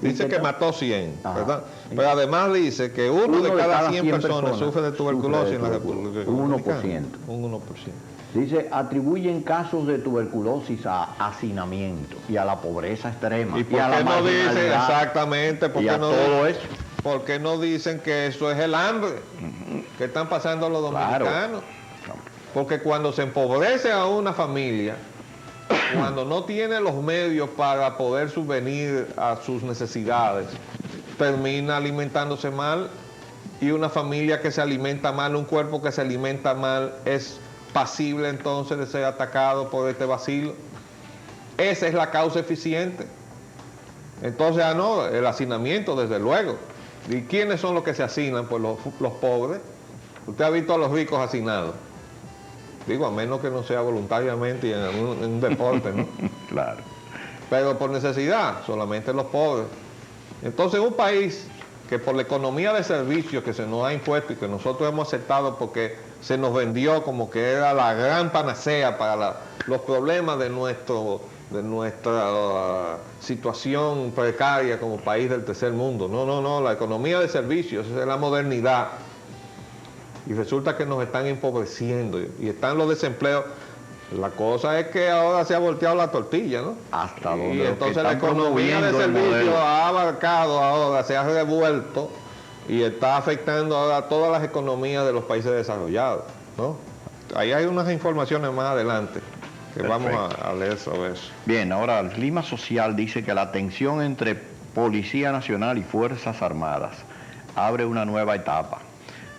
Speaker 2: Dice que mató 100, ¿verdad? Pero además dice que uno de cada 100 personas sufre de tuberculosis en la República Dominicana.
Speaker 3: 1%.
Speaker 2: Un 1%.
Speaker 3: Dice, atribuyen casos de tuberculosis a hacinamiento y a la pobreza extrema.
Speaker 2: ¿Y por
Speaker 3: a la
Speaker 2: qué no dicen
Speaker 3: marginalidad
Speaker 2: exactamente? ¿Por
Speaker 3: y
Speaker 2: qué
Speaker 3: a
Speaker 2: no
Speaker 3: todo eso?
Speaker 2: ¿Por qué no dicen que eso es el hambre que están pasando los dominicanos?
Speaker 3: Claro.
Speaker 2: Porque cuando se empobrece a una familia, cuando no tiene los medios para poder subvenir a sus necesidades, termina alimentándose mal, y una familia que se alimenta mal, un cuerpo que se alimenta mal, es pasible entonces de ser atacado por este bacilo. Esa es la causa eficiente. Entonces, no, el hacinamiento, desde luego. ¿Y quiénes son los que se hacinan? Pues los pobres. Usted ha visto a los ricos hacinados. Digo, a menos que no sea voluntariamente y en un deporte, ¿no?
Speaker 3: Claro.
Speaker 2: Pero por necesidad, solamente los pobres. Entonces, un país que por la economía de servicios que se nos ha impuesto y que nosotros hemos aceptado porque se nos vendió como que era la gran panacea para los problemas de nuestro de nuestra situación precaria como país del tercer mundo. No, la economía de servicios, esa es la modernidad. Y resulta que nos están empobreciendo y están los desempleos. La cosa es que ahora se ha volteado la tortilla, ¿no?
Speaker 3: Hasta donde
Speaker 2: y
Speaker 3: los
Speaker 2: entonces
Speaker 3: que
Speaker 2: la
Speaker 3: están
Speaker 2: economía de
Speaker 3: promoviendo el
Speaker 2: servicios
Speaker 3: modelo.
Speaker 2: ha abarcado ahora, se ha revuelto y está afectando ahora a todas las economías de los países desarrollados, ¿no? Ahí hay unas informaciones más adelante que vamos a leer sobre eso.
Speaker 3: Bien, ahora el clima social dice que la tensión entre Policía Nacional y Fuerzas Armadas abre una nueva etapa.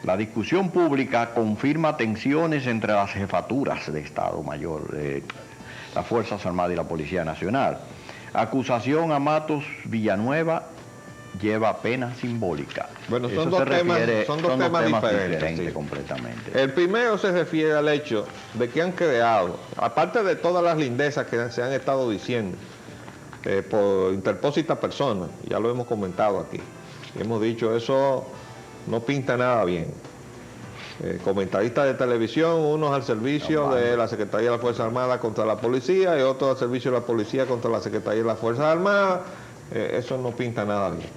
Speaker 3: La discusión pública confirma tensiones entre las jefaturas de Estado Mayor, las Fuerzas Armadas y la Policía Nacional. Acusación a Matos Villanueva lleva pena simbólica.
Speaker 2: Bueno,
Speaker 3: Eso
Speaker 2: son dos
Speaker 3: se
Speaker 2: temas,
Speaker 3: refiere-
Speaker 2: son dos temas diferentes, sí.
Speaker 3: completamente.
Speaker 2: El primero se refiere al hecho de que han creado, aparte de todas las lindezas que se han estado diciendo por interpósitas personas, ya lo hemos comentado aquí, hemos dicho eso no pinta nada bien. Comentaristas de televisión, unos al servicio de la Secretaría de la Fuerza Armada contra la policía y otros al servicio de la policía contra la Secretaría de las Fuerzas Armadas, eso no pinta nada bien.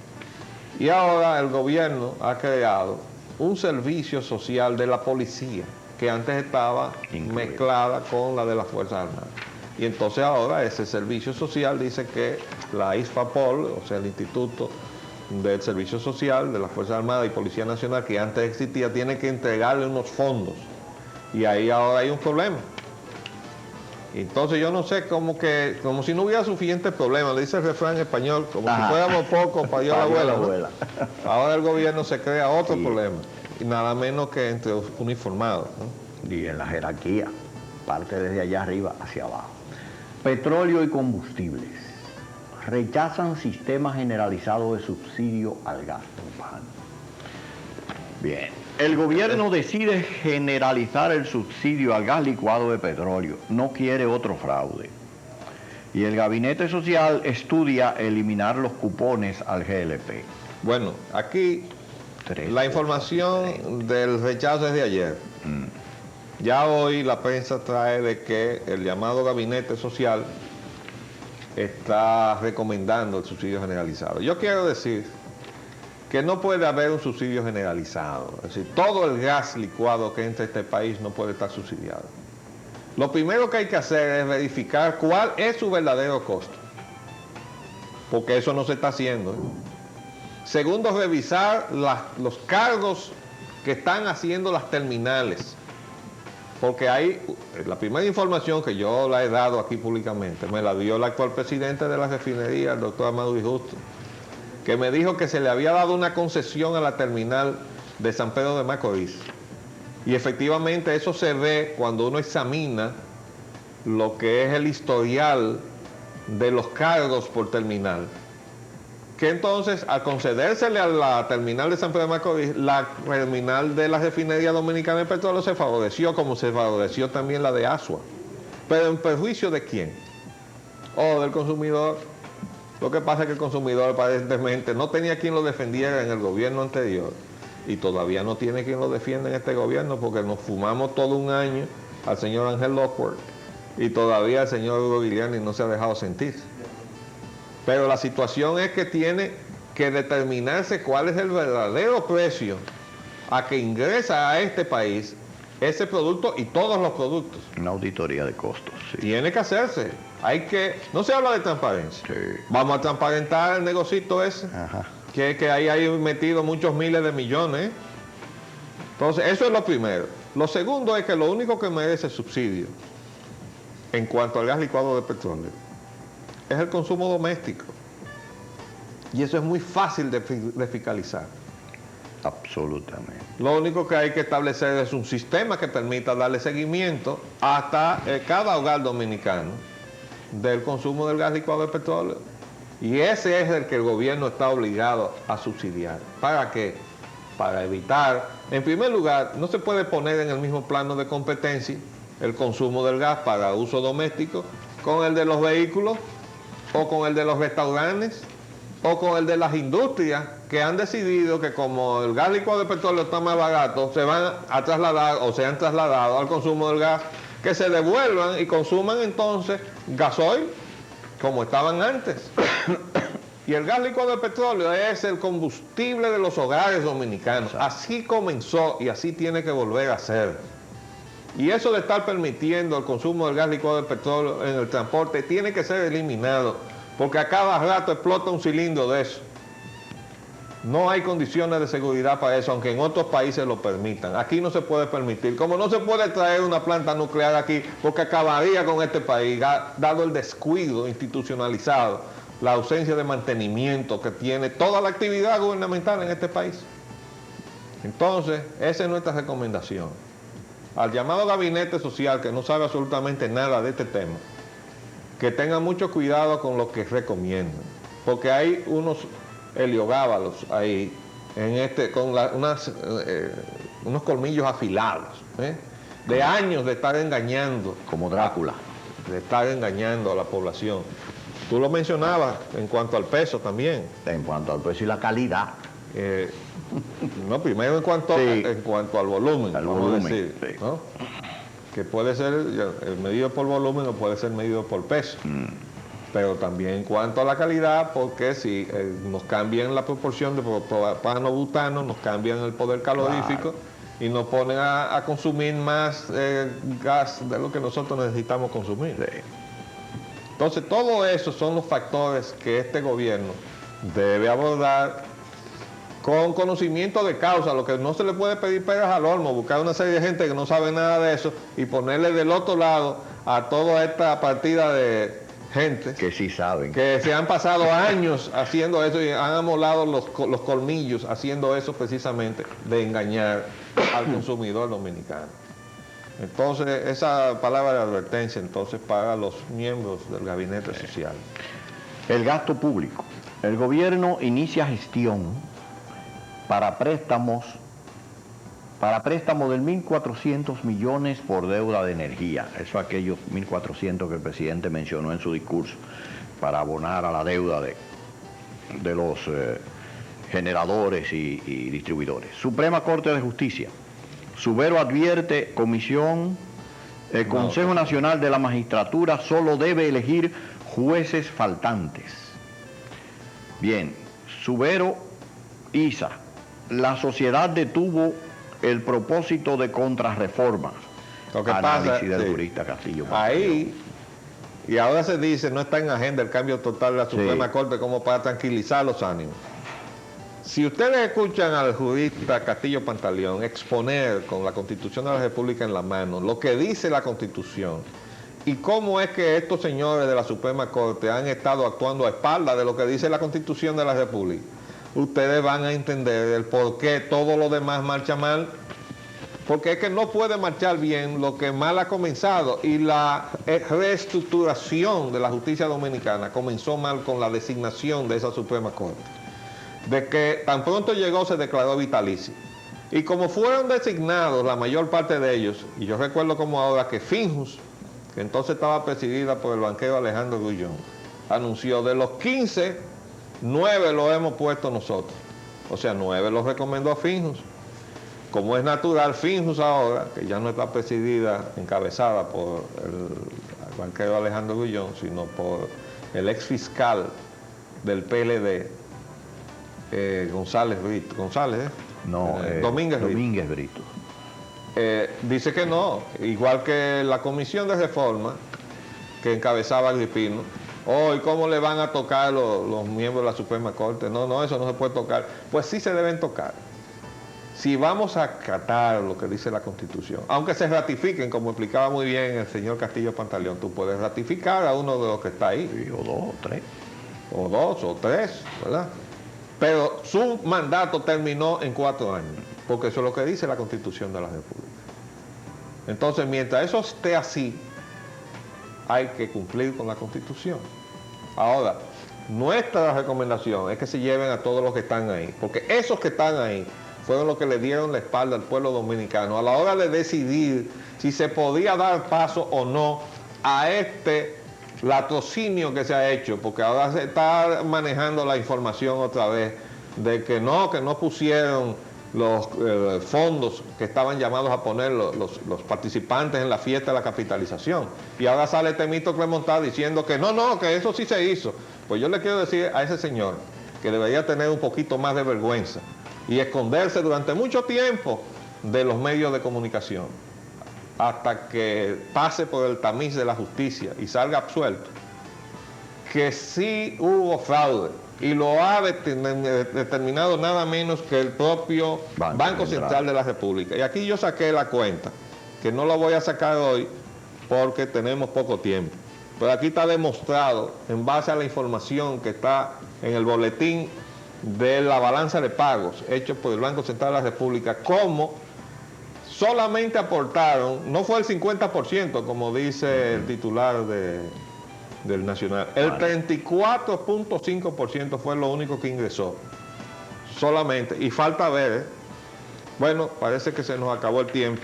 Speaker 2: Y ahora el gobierno ha creado un servicio social de la policía que antes estaba mezclada con la de las Fuerzas Armadas. Y entonces ahora ese servicio social dice que la ISFAPOL, o sea el Instituto del Servicio Social de las Fuerzas Armadas y Policía Nacional, que antes existía, tiene que entregarle unos fondos. Y ahí ahora hay un problema. Entonces yo no sé, como si no hubiera suficiente problema, le dice el refrán en español, como si fuéramos pocos para Dios la abuela, ¿no? Ahora el gobierno se crea otro problema, y nada menos que entre uniformados, ¿no?
Speaker 3: Y en la jerarquía, parte desde allá arriba hacia abajo. Petróleo y combustibles. Rechazan sistema generalizado de subsidio al gas propano. Bien. El gobierno decide generalizar el subsidio al gas licuado de petróleo. No quiere otro fraude. Y el Gabinete Social estudia eliminar los cupones al GLP.
Speaker 2: Bueno, aquí la información del rechazo es de ayer. Ya hoy la prensa trae de que el llamado Gabinete Social está recomendando el subsidio generalizado. Yo quiero decir que no puede haber un subsidio generalizado. Es decir, todo el gas licuado que entra a este país no puede estar subsidiado. Lo primero que hay que hacer es verificar cuál es su verdadero costo, porque eso no se está haciendo. Segundo, revisar los cargos que están haciendo las terminales, porque hay, la primera información que yo la he dado aquí públicamente, me la dio el actual presidente de la refinería, el doctor Amado y Justo, que me dijo que se le había dado una concesión a la terminal de San Pedro de Macorís. Y efectivamente eso se ve cuando uno examina lo que es el historial de los cargos por terminal. Que entonces, al concedérsele a la terminal de San Pedro de Macorís, la terminal de la refinería dominicana de petróleo se favoreció, como se favoreció también la de Asua. ¿Pero en perjuicio de quién? ¿O del consumidor? Lo que pasa es que el consumidor aparentemente no tenía quien lo defendiera en el gobierno anterior y todavía no tiene quien lo defienda en este gobierno, porque nos fumamos todo un año al señor Ángel Lockwood y todavía el señor Hugo Giuliani no se ha dejado sentir. Pero la situación es que tiene que determinarse cuál es el verdadero precio a que ingresa a este país ese producto y todos los productos.
Speaker 3: Una auditoría de costos. Sí.
Speaker 2: Tiene que hacerse. No se habla de transparencia.
Speaker 3: Sí.
Speaker 2: Vamos a transparentar el negocito ese.
Speaker 3: Ajá.
Speaker 2: Que ahí hay metido muchos miles de millones. Entonces, eso es lo primero. Lo segundo es que lo único que merece subsidio en cuanto al gas licuado de petróleo es el consumo doméstico. Y eso es muy fácil de fiscalizar.
Speaker 3: Absolutamente.
Speaker 2: Lo único que hay que establecer es un sistema que permita darle seguimiento hasta cada hogar dominicano del consumo del gas licuado de petróleo. Y ese es el que el gobierno está obligado a subsidiar. ¿Para qué? Para evitar, en primer lugar, no se puede poner en el mismo plano de competencia el consumo del gas para uso doméstico con el de los vehículos o con el de los restaurantes o con el de las industrias que han decidido que como el gas licuado de petróleo está más barato, se van a trasladar o se han trasladado al consumo del gas, que se devuelvan y consuman entonces gasoil como estaban antes. Y el gas licuado de petróleo es el combustible de los hogares dominicanos. Así comenzó y así tiene que volver a ser. Y eso de estar permitiendo el consumo del gas licuado de petróleo en el transporte tiene que ser eliminado, porque a cada rato explota un cilindro de eso. No hay condiciones de seguridad para eso, aunque en otros países lo permitan. Aquí no se puede permitir. Como no se puede traer una planta nuclear aquí, porque acabaría con este país, dado el descuido institucionalizado, la ausencia de mantenimiento que tiene toda la actividad gubernamental en este país. Entonces, esa es nuestra recomendación. Al llamado gabinete social, que no sabe absolutamente nada de este tema, que tenga mucho cuidado con lo que recomiendan, porque hay unos heliogábalos ahí, con unos colmillos afilados, de años de estar engañando.
Speaker 3: Como Drácula.
Speaker 2: De estar engañando a la población. Tú lo mencionabas en cuanto al peso también.
Speaker 3: En cuanto al peso y la calidad.
Speaker 2: No, primero en cuanto al volumen,
Speaker 3: al
Speaker 2: vamos
Speaker 3: volumen,
Speaker 2: a decir,
Speaker 3: sí.
Speaker 2: ¿no? Que puede ser medido por volumen o puede ser medido por peso. Pero también en cuanto a la calidad, porque si nos cambian la proporción de propano-butano, nos cambian el poder calorífico, y nos ponen a consumir más gas de lo que nosotros necesitamos consumir.
Speaker 3: Sí.
Speaker 2: Entonces, todo eso son los factores que este gobierno debe abordar con conocimiento de causa. Lo que no se le puede pedir peras al olmo, buscar una serie de gente que no sabe nada de eso y ponerle del otro lado a toda esta partida de gente
Speaker 3: que sí saben,
Speaker 2: que se han pasado años haciendo eso y han amolado los colmillos haciendo eso precisamente, de engañar al consumidor dominicano. Entonces, esa palabra de advertencia entonces para los miembros del gabinete social.
Speaker 3: El gasto público. El gobierno inicia gestión para préstamo de 1.400 millones por deuda de energía. Eso aquellos 1.400 que el presidente mencionó en su discurso, para abonar a la deuda de los generadores y distribuidores. Suprema Corte de Justicia. Subero advierte, el Consejo Nacional de la Magistratura solo debe elegir jueces faltantes. Bien, Subero ISA. La sociedad detuvo el propósito de contrarreforma.
Speaker 2: Lo que
Speaker 3: análisis
Speaker 2: pasa,
Speaker 3: del
Speaker 2: sí,
Speaker 3: jurista Castillo.
Speaker 2: Ahí, y ahora se dice, no está en agenda el cambio total de la Suprema Corte como para tranquilizar los ánimos. Si ustedes escuchan al jurista Castillo Pantaleón exponer con la Constitución de la República en la mano lo que dice la Constitución y cómo es que estos señores de la Suprema Corte han estado actuando a espaldas de lo que dice la Constitución de la República, ustedes van a entender el por qué todo lo demás marcha mal. Porque es que no puede marchar bien lo que mal ha comenzado, y la reestructuración de la justicia dominicana comenzó mal con la designación de esa Suprema Corte. De que tan pronto llegó se declaró vitalicio. Y como fueron designados la mayor parte de ellos, y yo recuerdo como ahora que Finjus, que entonces estaba presidida por el banquero Alejandro Grullón, anunció de los 15, 9 los hemos puesto nosotros. O sea, 9 los recomendó a Finjus. Como es natural, Finjus ahora, que ya no está presidida, encabezada por el banquero Alejandro Grullón, sino por el ex fiscal del PLD,
Speaker 3: Domínguez Brito.
Speaker 2: Dice que no, igual que la comisión de reforma que encabezaba Agripino. ¿Y cómo le van a tocar los miembros de la Suprema Corte? No, eso no se puede tocar. Pues sí se deben tocar. Si vamos a acatar lo que dice la Constitución, aunque se ratifiquen, como explicaba muy bien el señor Castillo Pantaleón, tú puedes ratificar a uno de los que está ahí.
Speaker 3: Sí, o 2 o 3.
Speaker 2: O 2 o 3, ¿verdad? Pero su mandato terminó en 4 años, porque eso es lo que dice la Constitución de la República. Entonces, mientras eso esté así, hay que cumplir con la Constitución. Ahora, nuestra recomendación es que se lleven a todos los que están ahí, porque esos que están ahí fueron los que le dieron la espalda al pueblo dominicano a la hora de decidir si se podía dar paso o no a este latrocinio que se ha hecho, porque ahora se está manejando la información otra vez de que no pusieron los fondos que estaban llamados a poner los participantes en la fiesta de la capitalización. Y ahora sale Temístocles Montá diciendo que no, que eso sí se hizo. Pues yo le quiero decir a ese señor que debería tener un poquito más de vergüenza y esconderse durante mucho tiempo de los medios de comunicación hasta que pase por el tamiz de la justicia y salga absuelto, que sí hubo fraude y lo ha determinado nada menos que el propio Banco Central de la República. Y aquí yo saqué la cuenta, que no la voy a sacar hoy porque tenemos poco tiempo, pero aquí está demostrado en base a la información que está en el boletín de la balanza de pagos hecho por el Banco Central de la República, cómo solamente aportaron, no fue el 50% como dice el titular del Nacional, el 34.5% fue lo único que ingresó, solamente, y falta ver, bueno, parece que se nos acabó el tiempo,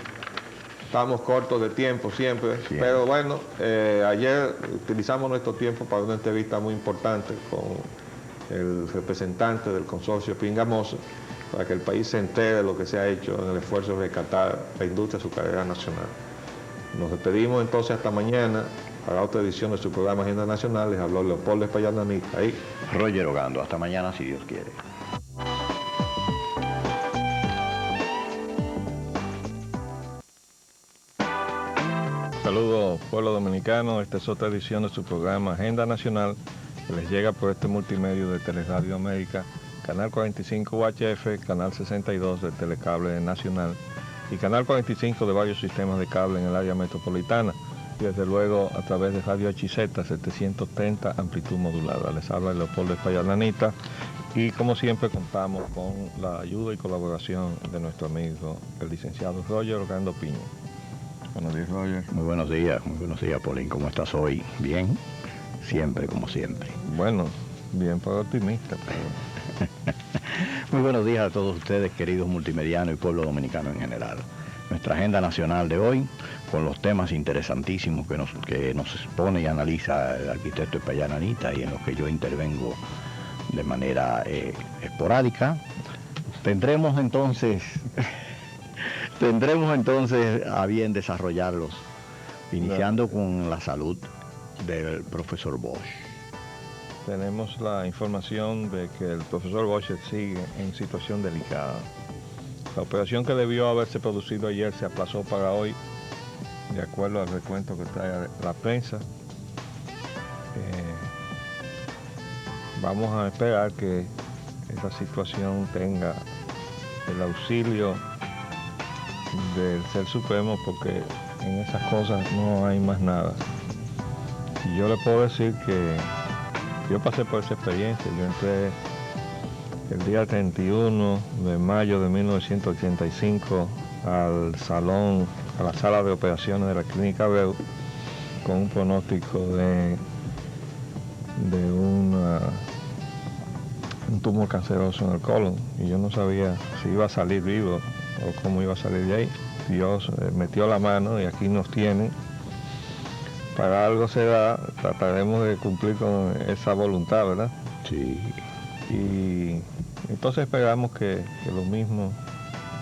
Speaker 2: estamos cortos de tiempo siempre, pero bueno, ayer utilizamos nuestro tiempo para una entrevista muy importante con el representante del consorcio Pingamoso, para que el país se entere de lo que se ha hecho en el esfuerzo de rescatar la industria azucarera nacional. Nos despedimos entonces hasta mañana. A la otra edición de su programa Agenda Nacional les habló Leopoldo Espaillat Anita. Ahí.
Speaker 3: Roger Ogando. Hasta mañana si Dios quiere.
Speaker 2: Saludos, pueblo dominicano. Esta es otra edición de su programa Agenda Nacional, que les llega por este multimedio de Teleradio América, Canal 45 UHF, Canal 62 del Telecable Nacional y Canal 45 de varios sistemas de cable en el área metropolitana. Y desde luego a través de Radio HZ 730 amplitud modulada. Les habla Leopoldo Espaillat Anita y como siempre contamos con la ayuda y colaboración de nuestro amigo el licenciado Roger Ogando Piña. Buenos días, Roger.
Speaker 3: Muy buenos días, Paulín. ¿Cómo estás hoy? ¿Bien? Siempre, como siempre.
Speaker 2: Bueno, bien para optimista, pero...
Speaker 3: Muy buenos días a todos ustedes, queridos multimedianos y pueblo dominicano en general. Nuestra agenda nacional de hoy, con los temas interesantísimos que nos expone y analiza el arquitecto Espaillat Anita y en los que yo intervengo de manera esporádica. Tendremos entonces a bien desarrollarlos, iniciando con la salud del profesor Bosch.
Speaker 2: Tenemos la información de que el profesor Bosch sigue en situación delicada. La operación que debió haberse producido ayer se aplazó para hoy, de acuerdo al recuento que trae la prensa. Vamos a esperar que esta situación tenga el auxilio del Ser Supremo, porque en esas cosas no hay más nada. Y yo le puedo decir que yo pasé por esa experiencia. Yo entré el día 31 de mayo de 1985 a la sala de operaciones de la Clínica Abreu con un pronóstico de un tumor canceroso en el colon, y yo no sabía si iba a salir vivo o cómo iba a salir de ahí. Dios metió la mano y aquí nos tienen. Para algo se da, trataremos de cumplir con esa voluntad, ¿verdad?
Speaker 3: Sí.
Speaker 2: Y entonces esperamos que lo mismo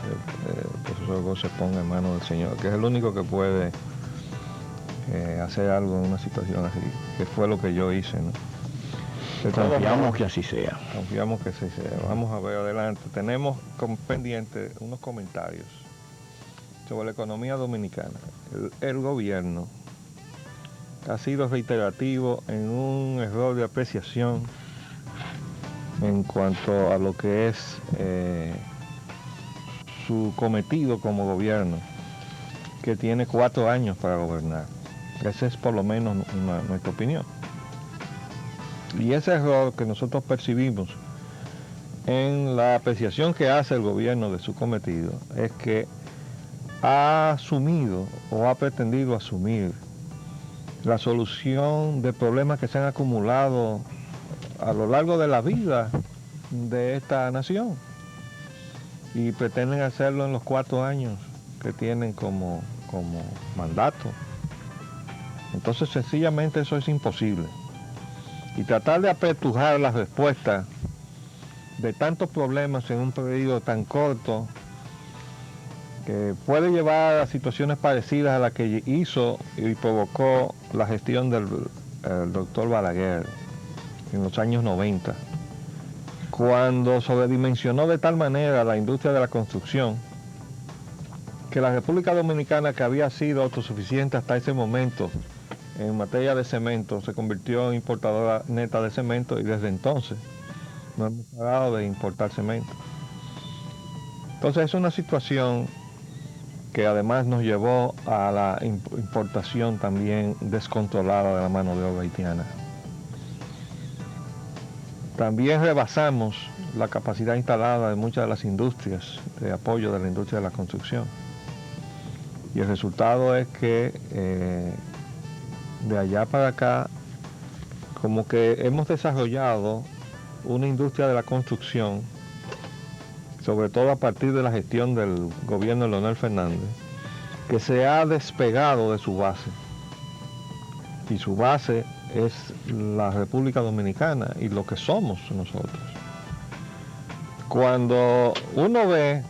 Speaker 2: el profesor Bosch se ponga en manos del Señor, que es el único que puede hacer algo en una situación así, que fue lo que yo hice, ¿no?
Speaker 3: Confiamos que así sea.
Speaker 2: Confiamos que así sea. Vamos a ver adelante. Tenemos pendiente unos comentarios sobre la economía dominicana. El gobierno ha sido reiterativo en un error de apreciación en cuanto a lo que es su cometido como gobierno, que tiene 4 años para gobernar. Esa es por lo menos nuestra opinión. Y ese error que nosotros percibimos en la apreciación que hace el gobierno de su cometido es que ha asumido o ha pretendido asumir la solución de problemas que se han acumulado a lo largo de la vida de esta nación, y pretenden hacerlo en los 4 años que tienen como mandato. Entonces sencillamente eso es imposible, y tratar de apretujar las respuestas de tantos problemas en un periodo tan corto, que puede llevar a situaciones parecidas a las que hizo y provocó la gestión del doctor Balaguer en los años 90, cuando sobredimensionó de tal manera la industria de la construcción que la República Dominicana, que había sido autosuficiente hasta ese momento en materia de cemento, se convirtió en importadora neta de cemento, y desde entonces no hemos parado de importar cemento. Entonces es una situación que además nos llevó a la importación también descontrolada de la mano de obra haitiana. También rebasamos la capacidad instalada de muchas de las industrias de apoyo de la industria de la construcción. Y el resultado es que de allá para acá, como que hemos desarrollado una industria de la construcción, sobre todo a partir de la gestión del gobierno de Leonel Fernández, que se ha despegado de su base. Y su base es la República Dominicana y lo que somos nosotros. Cuando uno ve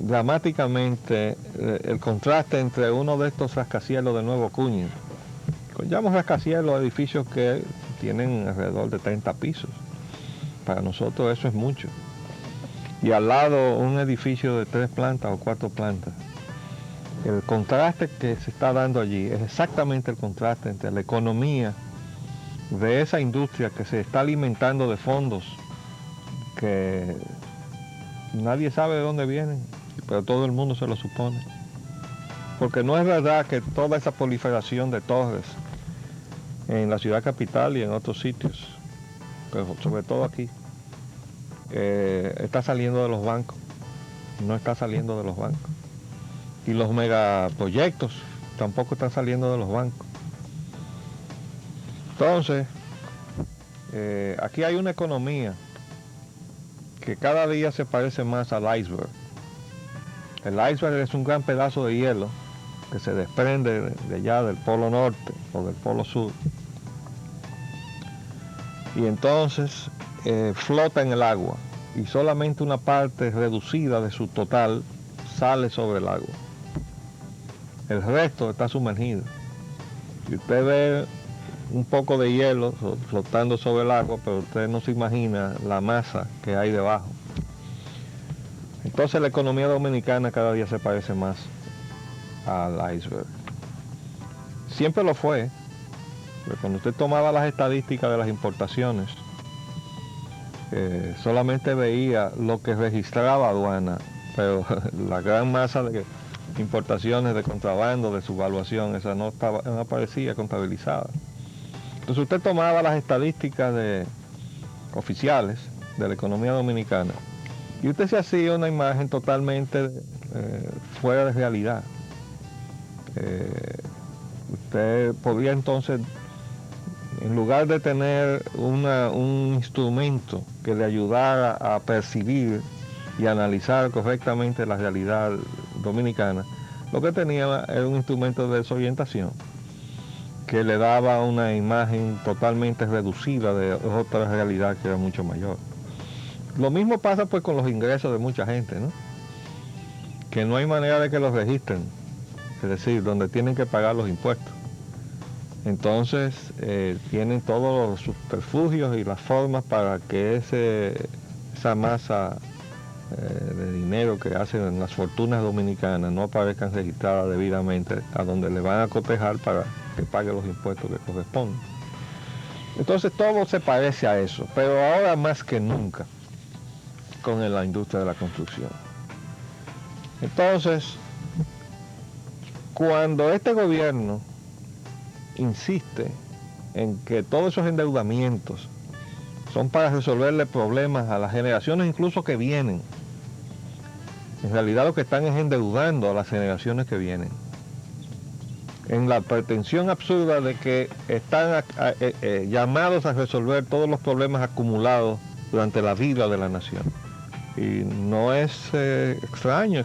Speaker 2: dramáticamente el contraste entre uno de estos rascacielos de Nuevo Cuño, llamamos rascacielos edificios que tienen alrededor de 30 pisos, para nosotros eso es mucho, y al lado un edificio de 3 plantas o 4 plantas, el contraste que se está dando allí es exactamente el contraste entre la economía de esa industria que se está alimentando de fondos que nadie sabe de dónde vienen, pero todo el mundo se lo supone. Porque no es verdad que toda esa proliferación de torres en la ciudad capital y en otros sitios, pero sobre todo aquí, está saliendo de los bancos. No está saliendo de los bancos. Y los megaproyectos tampoco están saliendo de los bancos. Entonces, aquí hay una economía que cada día se parece más al iceberg. El iceberg es un gran pedazo de hielo que se desprende de allá del polo norte o del polo sur. Y entonces flota en el agua y solamente una parte reducida de su total sale sobre el agua. El resto está sumergido. Y usted ve un poco de hielo flotando sobre el agua, pero usted no se imagina la masa que hay debajo. Entonces la economía dominicana cada día se parece más al iceberg. Siempre lo fue, porque cuando usted tomaba las estadísticas de las importaciones, solamente veía lo que registraba aduana, pero la gran masa de importaciones de contrabando, de subvaluación, esa no aparecía contabilizada. Entonces usted tomaba las estadísticas oficiales de la economía dominicana y usted se hacía una imagen totalmente fuera de realidad. Usted podía entonces, en lugar de tener un instrumento que le ayudara a percibir y analizar correctamente la realidad dominicana, lo que tenía era un instrumento de desorientación que le daba una imagen totalmente reducida de otra realidad que era mucho mayor. Lo mismo pasa pues con los ingresos de mucha gente, ¿no? Que no hay manera de que los registren, es decir, donde tienen que pagar los impuestos. Entonces tienen todos los subterfugios y las formas para que esa masa de dinero que hacen las fortunas dominicanas no aparezcan registradas debidamente a donde le van a cotejar para que pague los impuestos que corresponden. Entonces todo se parece a eso, pero ahora más que nunca con la industria de la construcción. Entonces, cuando este gobierno insiste en que todos esos endeudamientos son para resolverle problemas a las generaciones incluso que vienen, en realidad lo que están es endeudando a las generaciones que vienen, en la pretensión absurda de que están llamados a resolver todos los problemas acumulados durante la vida de la nación. Y no es extraño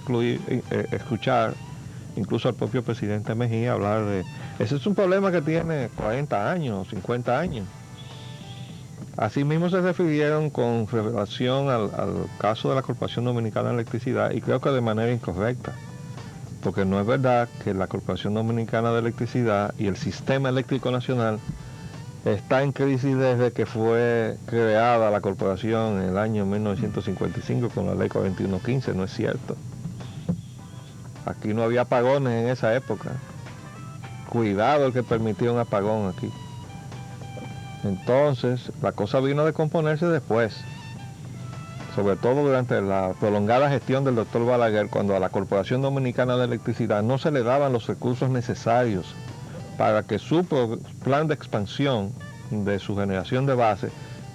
Speaker 2: escuchar incluso al propio presidente Mejía hablar de... Ese es un problema que tiene 40 años, 50 años. Asimismo se refirieron con relación al caso de la Corporación Dominicana de Electricidad, y creo que de manera incorrecta, porque no es verdad que la Corporación Dominicana de Electricidad y el Sistema Eléctrico Nacional está en crisis desde que fue creada la corporación en el año 1955 con la ley 4115, no es cierto. Aquí no había apagones en esa época. Cuidado el que permitió un apagón aquí. Entonces, la cosa vino a descomponerse después, sobre todo durante la prolongada gestión del doctor Balaguer, cuando a la Corporación Dominicana de Electricidad no se le daban los recursos necesarios para que su plan de expansión de su generación de base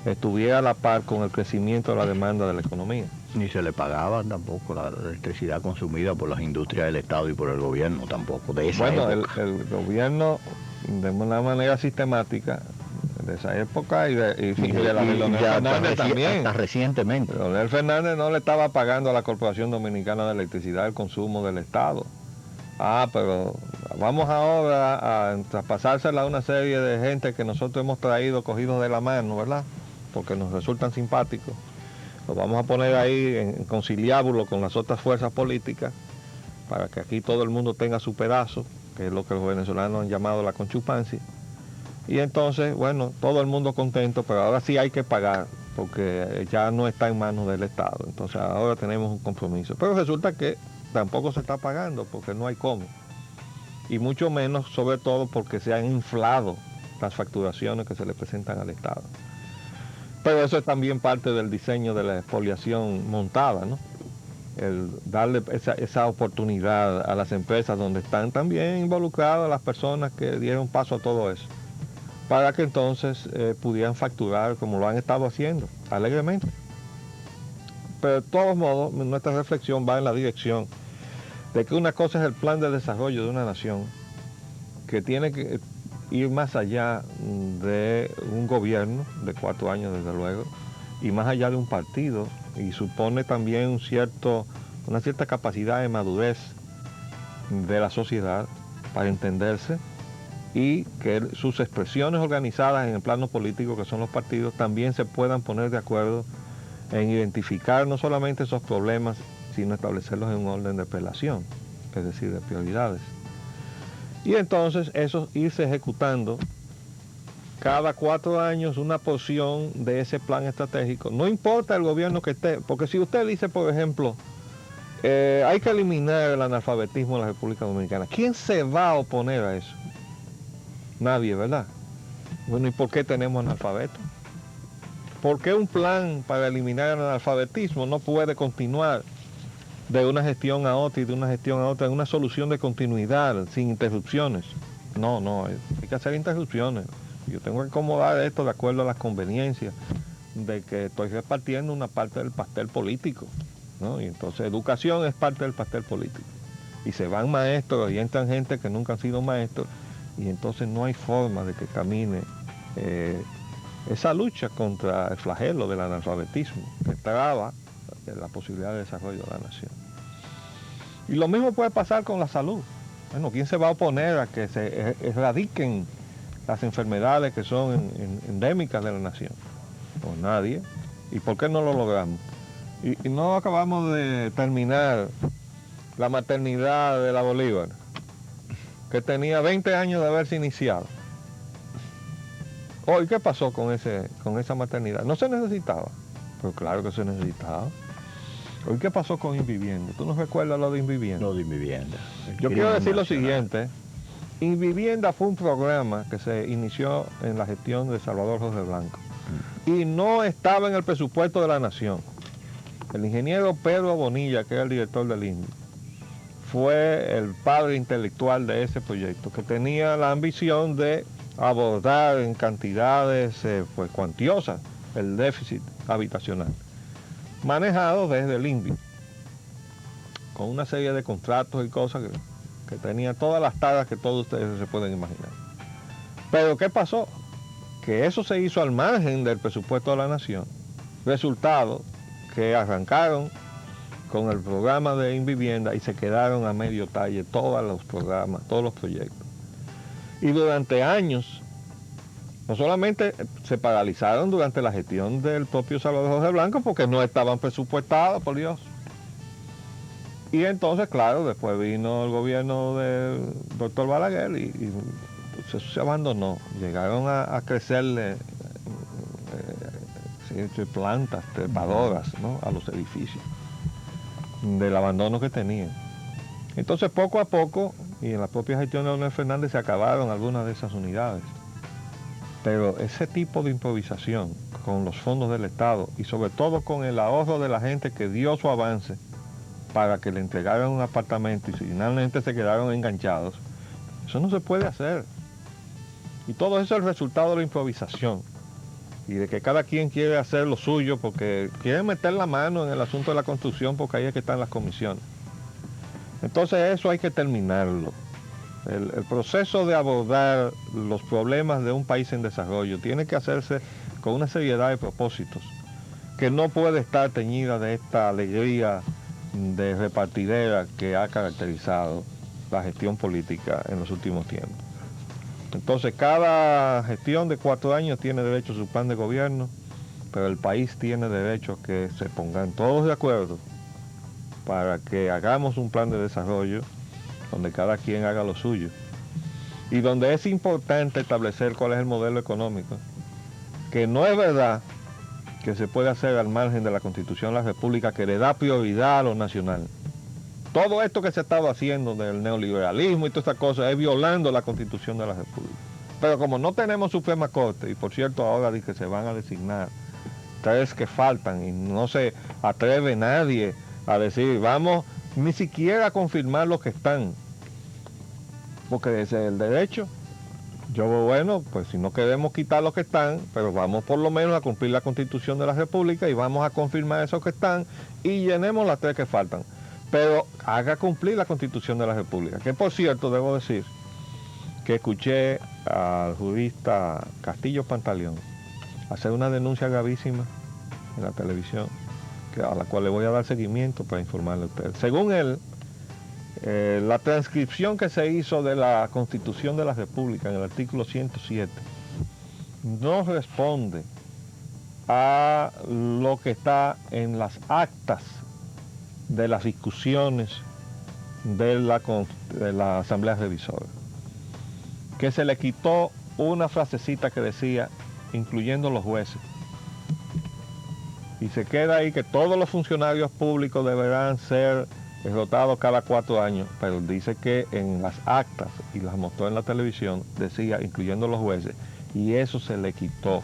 Speaker 2: estuviera a la par con el crecimiento de la demanda de la economía.
Speaker 3: Ni se le pagaba tampoco la electricidad consumida por las industrias del Estado y por el gobierno tampoco, de esa época.
Speaker 2: El gobierno, de una manera sistemática, de esa época y de la de Leonel Fernández también. Hasta
Speaker 3: recientemente.
Speaker 2: Leonel Fernández no le estaba pagando a la Corporación Dominicana de Electricidad el consumo del Estado. Pero vamos ahora a traspasársela a una serie de gente que nosotros hemos traído cogidos de la mano, ¿verdad? Porque nos resultan simpáticos. Los vamos a poner ahí en conciliábulo con las otras fuerzas políticas para que aquí todo el mundo tenga su pedazo, que es lo que los venezolanos han llamado la conchupancia. Y entonces, bueno, todo el mundo contento, pero ahora sí hay que pagar, porque ya no está en manos del Estado. Entonces ahora tenemos un compromiso. Pero resulta que tampoco se está pagando, porque no hay cómo. Y mucho menos, sobre todo, porque se han inflado las facturaciones que se le presentan al Estado. Pero eso es también parte del diseño de la expoliación montada, ¿no? El darle esa oportunidad a las empresas donde están también involucradas las personas que dieron paso a todo eso, para que entonces pudieran facturar como lo han estado haciendo, alegremente. Pero de todos modos, nuestra reflexión va en la dirección de que una cosa es el plan de desarrollo de una nación, que tiene que ir más allá de un gobierno de 4 años, desde luego, y más allá de un partido, y supone también una cierta capacidad de madurez de la sociedad para entenderse, y que sus expresiones organizadas en el plano político, que son los partidos, también se puedan poner de acuerdo en identificar no solamente esos problemas, sino establecerlos en un orden de prelación, es decir, de prioridades. Y entonces eso irse ejecutando cada 4 años una porción de ese plan estratégico. No importa el gobierno que esté, porque si usted dice, por ejemplo, hay que eliminar el analfabetismo en la República Dominicana, ¿quién se va a oponer a eso? Nadie, ¿verdad? Bueno, ¿y por qué tenemos analfabetos? ¿Por qué un plan para eliminar el analfabetismo no puede continuar de una gestión a otra y de una gestión a otra en una solución de continuidad, sin interrupciones? No, hay que hacer interrupciones. Yo tengo que acomodar esto de acuerdo a las conveniencias de que estoy repartiendo una parte del pastel político, ¿no? Y entonces educación es parte del pastel político. Y se van maestros y entran gente que nunca han sido maestros, y entonces no hay forma de que camine esa lucha contra el flagelo del analfabetismo, que traba la posibilidad de desarrollo de la nación. Y lo mismo puede pasar con la salud. Bueno, ¿quién se va a oponer a que se erradiquen las enfermedades que son endémicas de la nación? Pues nadie. ¿Y por qué no lo logramos? Y no acabamos de terminar la maternidad de la Bolívar, que tenía 20 años de haberse iniciado. Hoy, ¿qué pasó con esa maternidad? No se necesitaba. Pero claro que se necesitaba. Hoy, ¿qué pasó con Invivienda? ¿Tú no recuerdas lo de Invivienda?
Speaker 3: Lo de Invivienda.
Speaker 2: Yo quiero decir lo siguiente. Invivienda fue un programa que se inició en la gestión de Salvador Jorge Blanco. Y no estaba en el presupuesto de la nación. El ingeniero Pedro Bonilla, que era el director del INVI, fue el padre intelectual de ese proyecto, que tenía la ambición de abordar en cantidades cuantiosas el déficit habitacional, manejado desde el INVI, con una serie de contratos y cosas que tenía todas las taras que todos ustedes se pueden imaginar. Pero ¿qué pasó? Que eso se hizo al margen del presupuesto de la nación. Resultado que arrancaron con el programa de Invivienda y se quedaron a medio talle todos los programas, todos los proyectos. Y durante años no solamente se paralizaron durante la gestión del propio Salvador Jorge Blanco porque no estaban presupuestados, por Dios. Y entonces, claro, después vino el gobierno del doctor Balaguer y pues eso se abandonó. Llegaron a crecerle plantas trepadoras, ¿no?, a los edificios del abandono que tenían. Entonces, poco a poco, y en la propia gestión de Leonel Fernández se acabaron algunas de esas unidades. Pero ese tipo de improvisación con los fondos del Estado y sobre todo con el ahorro de la gente que dio su avance para que le entregaran un apartamento y finalmente se quedaron enganchados, eso no se puede hacer. Y todo eso es el resultado de la improvisación y de que cada quien quiere hacer lo suyo porque quiere meter la mano en el asunto de la construcción porque ahí es que están las comisiones. Entonces eso hay que terminarlo. El proceso de abordar los problemas de un país en desarrollo tiene que hacerse con una seriedad de propósitos que no puede estar teñida de esta alegría de repartidera que ha caracterizado la gestión política en los últimos tiempos. Entonces cada gestión de 4 años tiene derecho a su plan de gobierno, pero el país tiene derecho a que se pongan todos de acuerdo para que hagamos un plan de desarrollo donde cada quien haga lo suyo y donde es importante establecer cuál es el modelo económico, que no es verdad que se puede hacer al margen de la Constitución de la República, que le da prioridad a lo nacional. Todo esto que se ha estado haciendo del neoliberalismo y todas estas cosas es violando la Constitución de la República. Pero como no tenemos Suprema Corte, y por cierto ahora dice que se van a designar 3 que faltan y no se atreve nadie a decir, vamos ni siquiera a confirmar los que están, porque ese es el derecho. Yo, bueno, pues si no queremos quitar los que están, pero vamos por lo menos a cumplir la Constitución de la República y vamos a confirmar esos que están y llenemos las 3 que faltan. Pero haga cumplir la Constitución de la República, que por cierto debo decir que escuché al jurista Castillo Pantaleón hacer una denuncia gravísima en la televisión, a la cual le voy a dar seguimiento para informarle a ustedes. Según él, la transcripción que se hizo de la Constitución de la República en el artículo 107 no responde a lo que está en las actas de las discusiones de la Asamblea Revisora, que se le quitó una frasecita que decía, incluyendo los jueces, y se queda ahí que todos los funcionarios públicos deberán ser rotados cada 4 años, pero dice que en las actas, y las mostró en la televisión, decía, incluyendo los jueces, y eso se le quitó.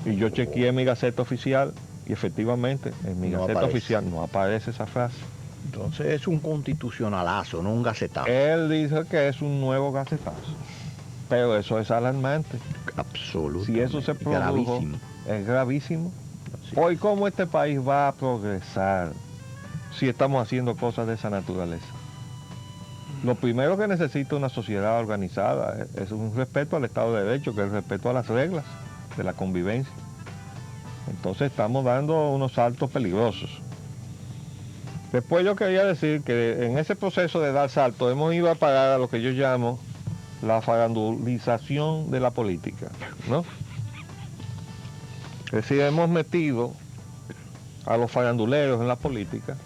Speaker 2: Y yo chequeé mi Gaceta Oficial, y efectivamente, en mi Gaceta Oficial no aparece esa frase.
Speaker 3: Entonces es un constitucionalazo, no un gacetazo.
Speaker 2: Él dice que es un nuevo gacetazo, pero eso es alarmante.
Speaker 3: Absolutamente.
Speaker 2: Si eso se produjo,
Speaker 3: gravísimo.
Speaker 2: Es gravísimo.
Speaker 3: Sí.
Speaker 2: Hoy, ¿cómo este país va a progresar si estamos haciendo cosas de esa naturaleza? Lo primero que necesita una sociedad organizada es un respeto al Estado de Derecho, que es el respeto a las reglas de la convivencia. Entonces estamos dando unos saltos peligrosos. Después yo quería decir que en ese proceso de dar saltos hemos ido a parar a lo que yo llamo la farandulización de la política, ¿no? Es decir, hemos metido a los faranduleros en la política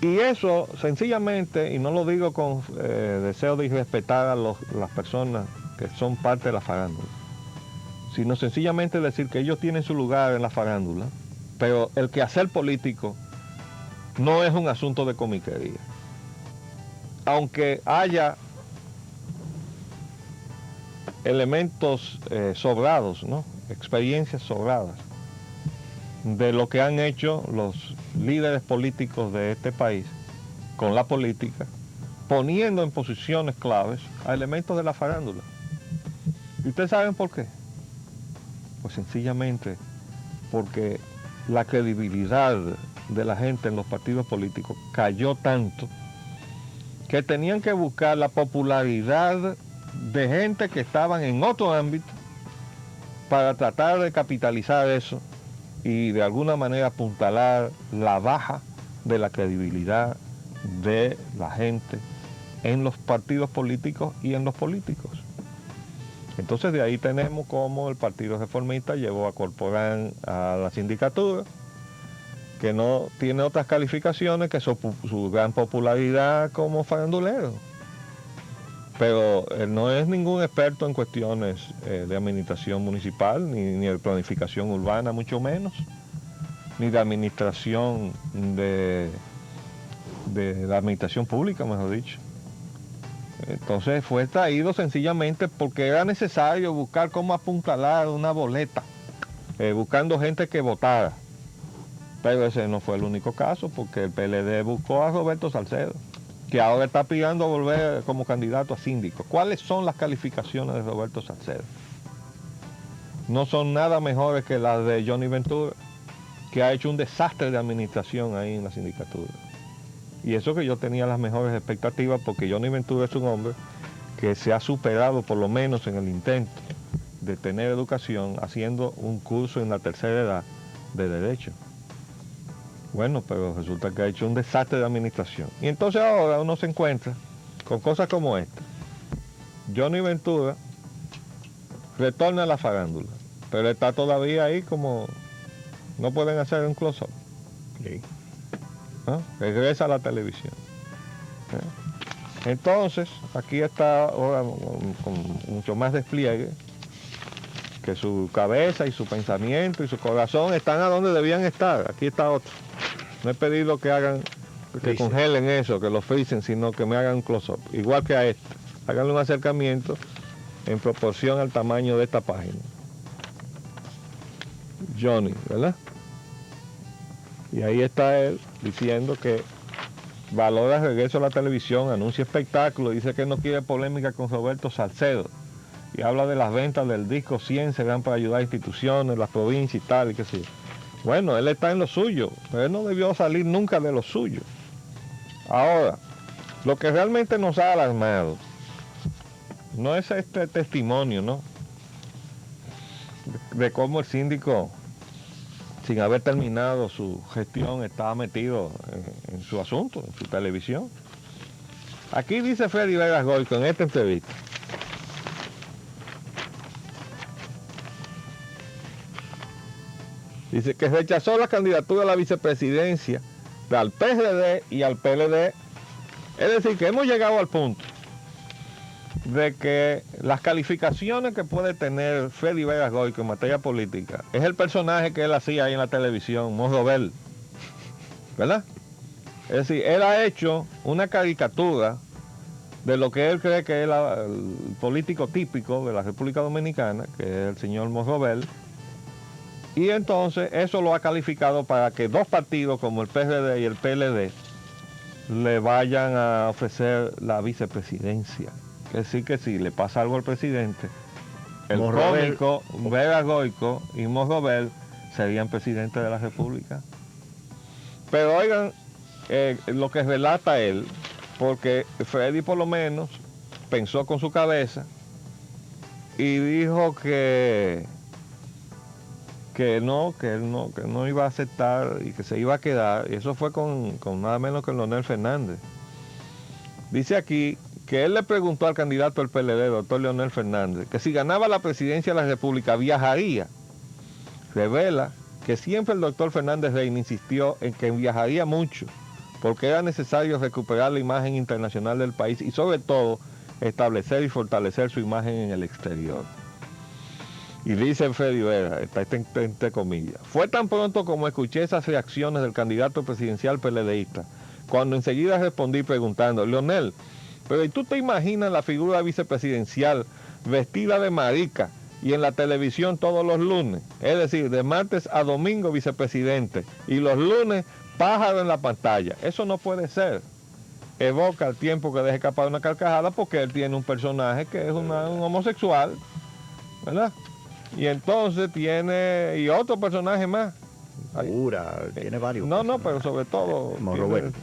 Speaker 2: y eso sencillamente, y no lo digo con deseo de irrespetar a las personas que son parte de la farándula, sino sencillamente decir que ellos tienen su lugar en la farándula, pero el quehacer político no es un asunto de comiquería. Aunque haya elementos sobrados, ¿no?, experiencias sobradas de lo que han hecho los líderes políticos de este país con la política, poniendo en posiciones claves a elementos de la farándula. ¿Y ustedes saben por qué? Pues sencillamente porque la credibilidad de la gente en los partidos políticos cayó tanto que tenían que buscar la popularidad de gente que estaban en otro ámbito para tratar de capitalizar eso y de alguna manera apuntalar la baja de la credibilidad de la gente en los partidos políticos y en los políticos. Entonces de ahí tenemos cómo el Partido Reformista llevó a Corporán a la sindicatura, que no tiene otras calificaciones que su gran popularidad como farandulero. Pero él no es ningún experto en cuestiones de administración municipal, ni de planificación urbana, mucho menos, ni de administración de la administración pública, mejor dicho. Entonces fue traído sencillamente porque era necesario buscar cómo apuntalar una boleta, buscando gente que votara. Pero ese no fue el único caso, porque el PLD buscó a Roberto Salcedo, que ahora está pidiendo a volver como candidato a síndico. ¿Cuáles son las calificaciones de Roberto Salcedo? No son nada mejores que las de Johnny Ventura, que ha hecho un desastre de administración ahí en la sindicatura. Y eso que yo tenía las mejores expectativas, porque Johnny Ventura es un hombre que se ha superado por lo menos en el intento de tener educación haciendo un curso en la tercera edad de Derecho. Bueno, pero resulta que ha hecho un desastre de administración. Y entonces ahora uno se encuentra con cosas como esta. Johnny Ventura retorna a la farándula, pero está todavía ahí como no pueden hacer un close-up.
Speaker 3: Sí.
Speaker 2: ¿No? Regresa a la televisión. Entonces, aquí está ahora con mucho más despliegue, que su cabeza y su pensamiento y su corazón están a donde debían estar. Aquí está otro. No he pedido que hagan, que congelen eso, que lo frisen, sino que me hagan un close-up. Igual que a este. Háganle un acercamiento en proporción al tamaño de esta página. Johnny, ¿verdad? Y ahí está él diciendo que valora el regreso a la televisión, anuncia espectáculo, dice que no quiere polémica con Roberto Salcedo. Y habla de las ventas del disco 100 se dan para ayudar a instituciones, las provincias y tal, y qué sé yo. Bueno, él está en lo suyo, pero él no debió salir nunca de lo suyo. Ahora, lo que realmente nos ha alarmado no es este testimonio, ¿no? De cómo el síndico, sin haber terminado su gestión, estaba metido en su asunto, en su televisión. Aquí dice Freddy Veras Goico en esta entrevista. Dice que rechazó la candidatura a la vicepresidencia al PRD y al PLD. Es decir, que hemos llegado al punto de que las calificaciones que puede tener Freddy Veras Goico en materia política es el personaje que él hacía ahí en la televisión, Morrobel, ¿verdad? Es decir, él ha hecho una caricatura de lo que él cree que es el político típico de la República Dominicana, que es el señor Morrobel, y entonces eso lo ha calificado para que dos partidos como el PRD y el PLD le vayan a ofrecer la vicepresidencia. Es decir, que si le pasa algo al presidente, el cómico Veras Goico y Morrobel serían presidentes de la República. Pero oigan lo que relata él, porque Freddy por lo menos pensó con su cabeza y dijo que él no iba a aceptar y que se iba a quedar, y eso fue con nada menos que Leonel Fernández. Dice aquí que él le preguntó al candidato del PLD, doctor Leonel Fernández, que si ganaba la presidencia de la República viajaría. Revela que siempre el doctor Fernández Reina insistió en que viajaría mucho, porque era necesario recuperar la imagen internacional del país y sobre todo establecer y fortalecer su imagen en el exterior. Y dice Freddy Vera, está entre comillas, fue tan pronto como escuché esas reacciones del candidato presidencial PLDista, cuando enseguida respondí preguntando, Leonel, pero ¿y tú te imaginas la figura vicepresidencial vestida de marica y en la televisión todos los lunes? Es decir, de martes a domingo vicepresidente y los lunes pájaro en la pantalla. Eso no puede ser. Evoca el tiempo que deje escapar una carcajada porque él tiene un personaje que es un homosexual, ¿verdad? Y entonces tiene, y otro personaje más.
Speaker 3: Tiene varios.
Speaker 2: No, pero sobre todo...
Speaker 3: Morrobel.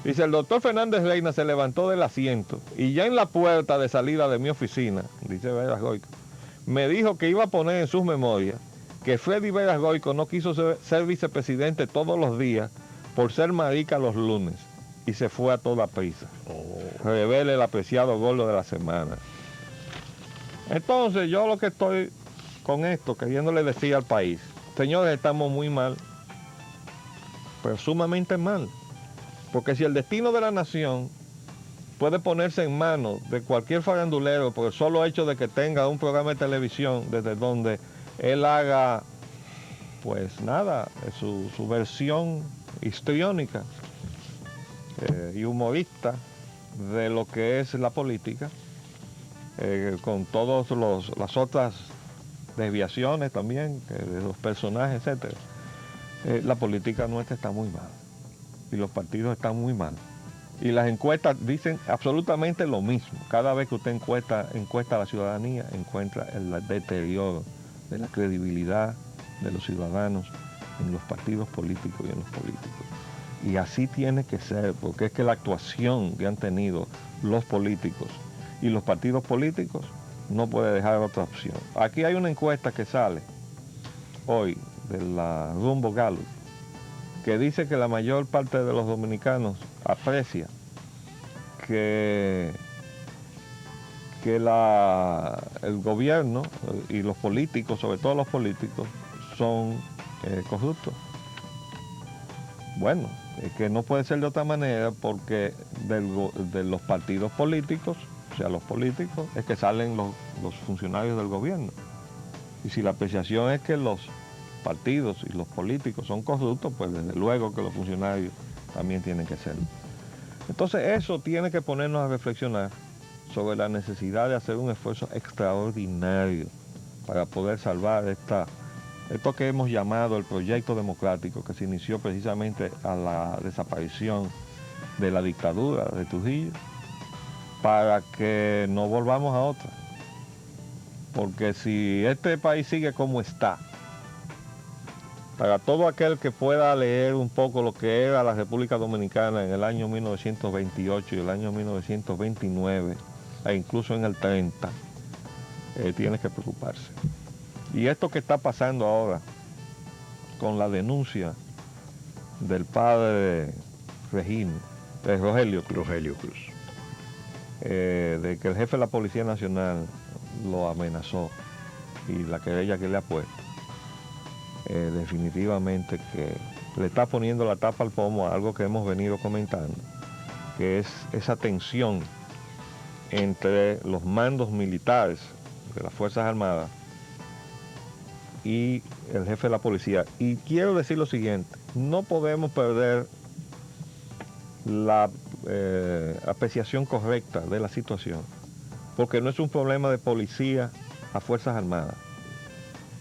Speaker 2: Dice, el doctor Fernández Reina se levantó del asiento y ya en la puerta de salida de mi oficina, dice Veras Goico, me dijo que iba a poner en sus memorias que Freddy Veras Goico no quiso ser vicepresidente todos los días por ser marica los lunes y se fue a toda prisa. Revela el apreciado gordo de la semana. Entonces, yo lo que estoy con esto, queriéndole decir al país, señores, estamos muy mal, pero sumamente mal. Porque si el destino de la nación puede ponerse en manos de cualquier farandulero por el solo hecho de que tenga un programa de televisión desde donde él haga, pues nada, su versión histriónica y humorista de lo que es la política, con todas las otras desviaciones también, de los personajes, etc. La política nuestra está muy mal y los partidos están muy mal. Y las encuestas dicen absolutamente lo mismo. Cada vez que usted encuesta a la ciudadanía, encuentra el deterioro de la credibilidad de los ciudadanos en los partidos políticos y en los políticos. Y así tiene que ser, porque es que la actuación que han tenido los políticos y los partidos políticos no puede dejar otra opción. Aquí hay una encuesta que sale hoy de la Rumbo Gallup, que dice que la mayor parte de los dominicanos aprecia que el gobierno y los políticos, sobre todo los políticos, son corruptos. Bueno, es que no puede ser de otra manera porque de los partidos políticos, o sea, los políticos, es que salen los funcionarios del gobierno. Y si la apreciación es que los partidos y los políticos son corruptos, pues desde luego que los funcionarios también tienen que serlo. Entonces eso tiene que ponernos a reflexionar sobre la necesidad de hacer un esfuerzo extraordinario para poder salvar esto que hemos llamado el proyecto democrático, que se inició precisamente a la desaparición de la dictadura de Trujillo, para que no volvamos a otra. Porque si este país sigue como está, para todo aquel que pueda leer un poco lo que era la República Dominicana en el año 1928 y el año 1929, e incluso en el 30, tiene que preocuparse. Y esto que está pasando ahora, con la denuncia del padre Rogelio Cruz, de que el jefe de la Policía Nacional lo amenazó y la querella que le ha puesto, definitivamente que le está poniendo la tapa al pomo a algo que hemos venido comentando, que es esa tensión entre los mandos militares de las Fuerzas Armadas y el jefe de la policía. Y quiero decir lo siguiente, no podemos perder la apreciación correcta de la situación, porque no es un problema de policía a Fuerzas Armadas,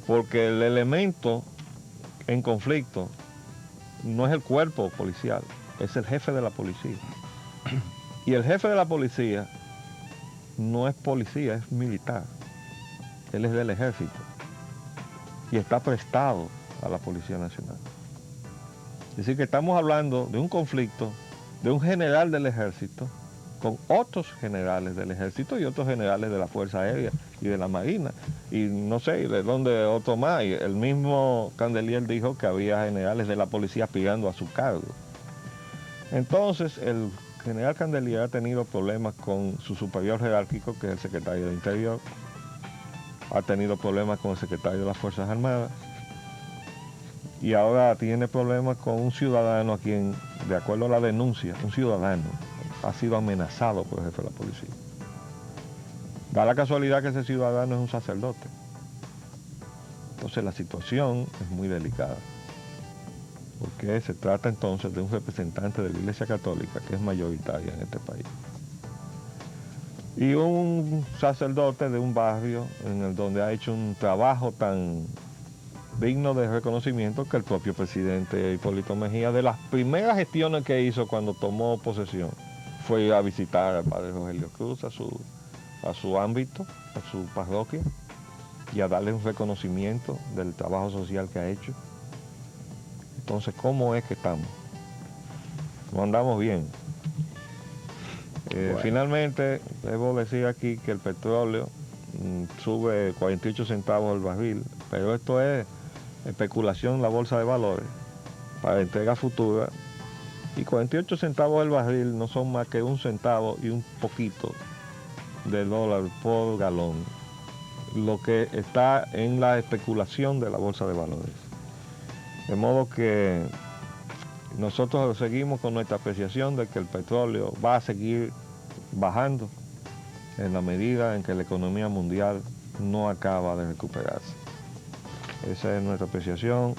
Speaker 2: porque el elemento en conflicto no es el cuerpo policial, es el jefe de la policía. Y el jefe de la policía no es policía, es militar. Él es del ejército y está prestado a la Policía Nacional. Es decir, que estamos hablando de un conflicto de un general del ejército con otros generales del ejército y otros generales de la Fuerza Aérea y de la Marina. Y no sé de dónde otro más. Y el mismo Candelier dijo que había generales de la policía aspirando a su cargo. Entonces, el general Candelier ha tenido problemas con su superior jerárquico, que es el secretario de Interior. Ha tenido problemas con el secretario de las Fuerzas Armadas. Y ahora tiene problemas con un ciudadano a quien, de acuerdo a la denuncia, un ciudadano ha sido amenazado por el jefe de la policía. Da la casualidad que ese ciudadano es un sacerdote. Entonces la situación es muy delicada, porque se trata entonces de un representante de la Iglesia Católica que es mayoritaria en este país. Y un sacerdote de un barrio en el donde ha hecho un trabajo tan digno de reconocimiento que el propio presidente Hipólito Mejía, de las primeras gestiones que hizo cuando tomó posesión, fue ir a visitar al padre Rogelio Cruz a su ámbito, a su parroquia, y a darle un reconocimiento del trabajo social que ha hecho. Entonces, ¿cómo es que estamos? No andamos bien. Bueno. Finalmente, debo decir aquí que el petróleo sube 48 centavos el barril, pero esto es especulación en la bolsa de valores para entrega futura, y 48 centavos el barril no son más que un centavo y un poquito de dólar por galón. lo que está en la especulación de la bolsa de valores. De modo que nosotros seguimos con nuestra apreciación de que el petróleo va a seguir bajando en la medida en que la economía mundial no acaba de recuperarse. Esa es nuestra apreciación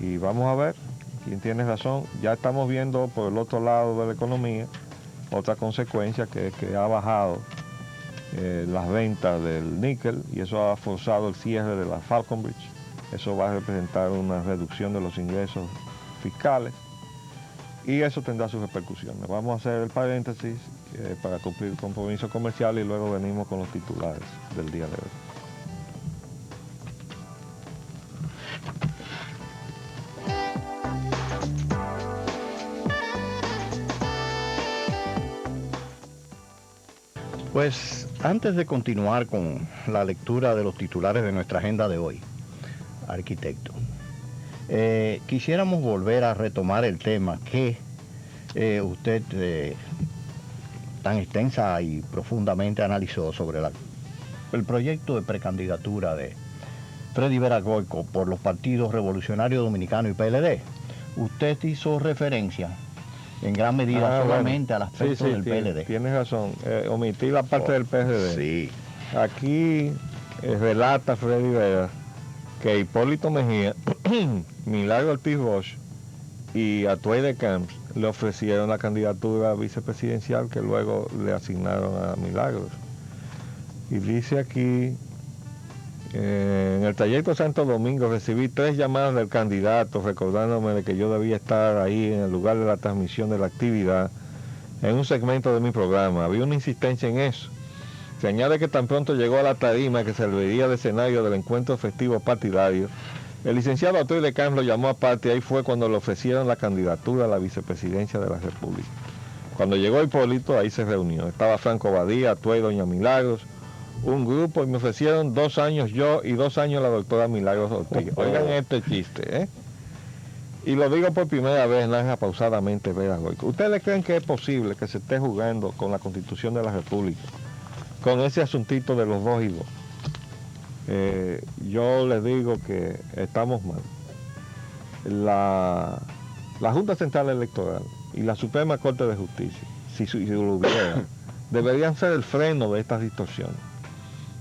Speaker 2: y vamos a ver quién tiene razón. Ya estamos viendo por el otro lado de la economía otra consecuencia que es que ha bajado las ventas del níquel y eso ha forzado el cierre de la Falconbridge. Eso va a representar una reducción de los ingresos fiscales y eso tendrá sus repercusiones. Vamos a hacer el paréntesis para cumplir el compromiso comercial y luego venimos con los titulares del día de hoy.
Speaker 3: Pues antes de continuar con la lectura de los titulares de nuestra agenda de hoy, arquitecto, quisiéramos volver a retomar el tema que usted tan extensa y profundamente analizó sobre el proyecto de precandidatura de Freddy Vera Goico por los partidos Revolucionario Dominicano y PLD. Usted hizo referencia en gran medida solamente al aspecto del PLD.
Speaker 2: Tienes razón, omití la parte del PRD.
Speaker 3: Sí.
Speaker 2: Aquí relata Freddy Vera que Hipólito Mejía, Milagro Ortiz Bosch y Atuey de Camps le ofrecieron la candidatura vicepresidencial que luego le asignaron a Milagros. Y dice aquí, en el trayecto a Santo Domingo recibí 3 llamadas del candidato recordándome de que yo debía estar ahí en el lugar de la transmisión de la actividad en un segmento de mi programa. Había una insistencia en eso. Se añade que tan pronto llegó a la tarima que serviría de escenario del encuentro festivo partidario, el licenciado Atuey de Camps lo llamó aparte y ahí fue cuando le ofrecieron la candidatura a la vicepresidencia de la República. Cuando llegó Hipólito, ahí se reunió. Estaba Franco Badía, Atuey, doña Milagros, un grupo, y me ofrecieron 2 años yo y 2 años la doctora Milagros Ortiz. Oigan este chiste, ¿eh? Y lo digo por primera vez, narra pausadamente Vera Goico. ¿Ustedes creen que es posible que se esté jugando con la Constitución de la República, con ese asuntito de los 2 y 2? Yo les digo que estamos mal. La Junta Central Electoral y la Suprema Corte de Justicia, si lo hubiera, deberían ser el freno de estas distorsiones.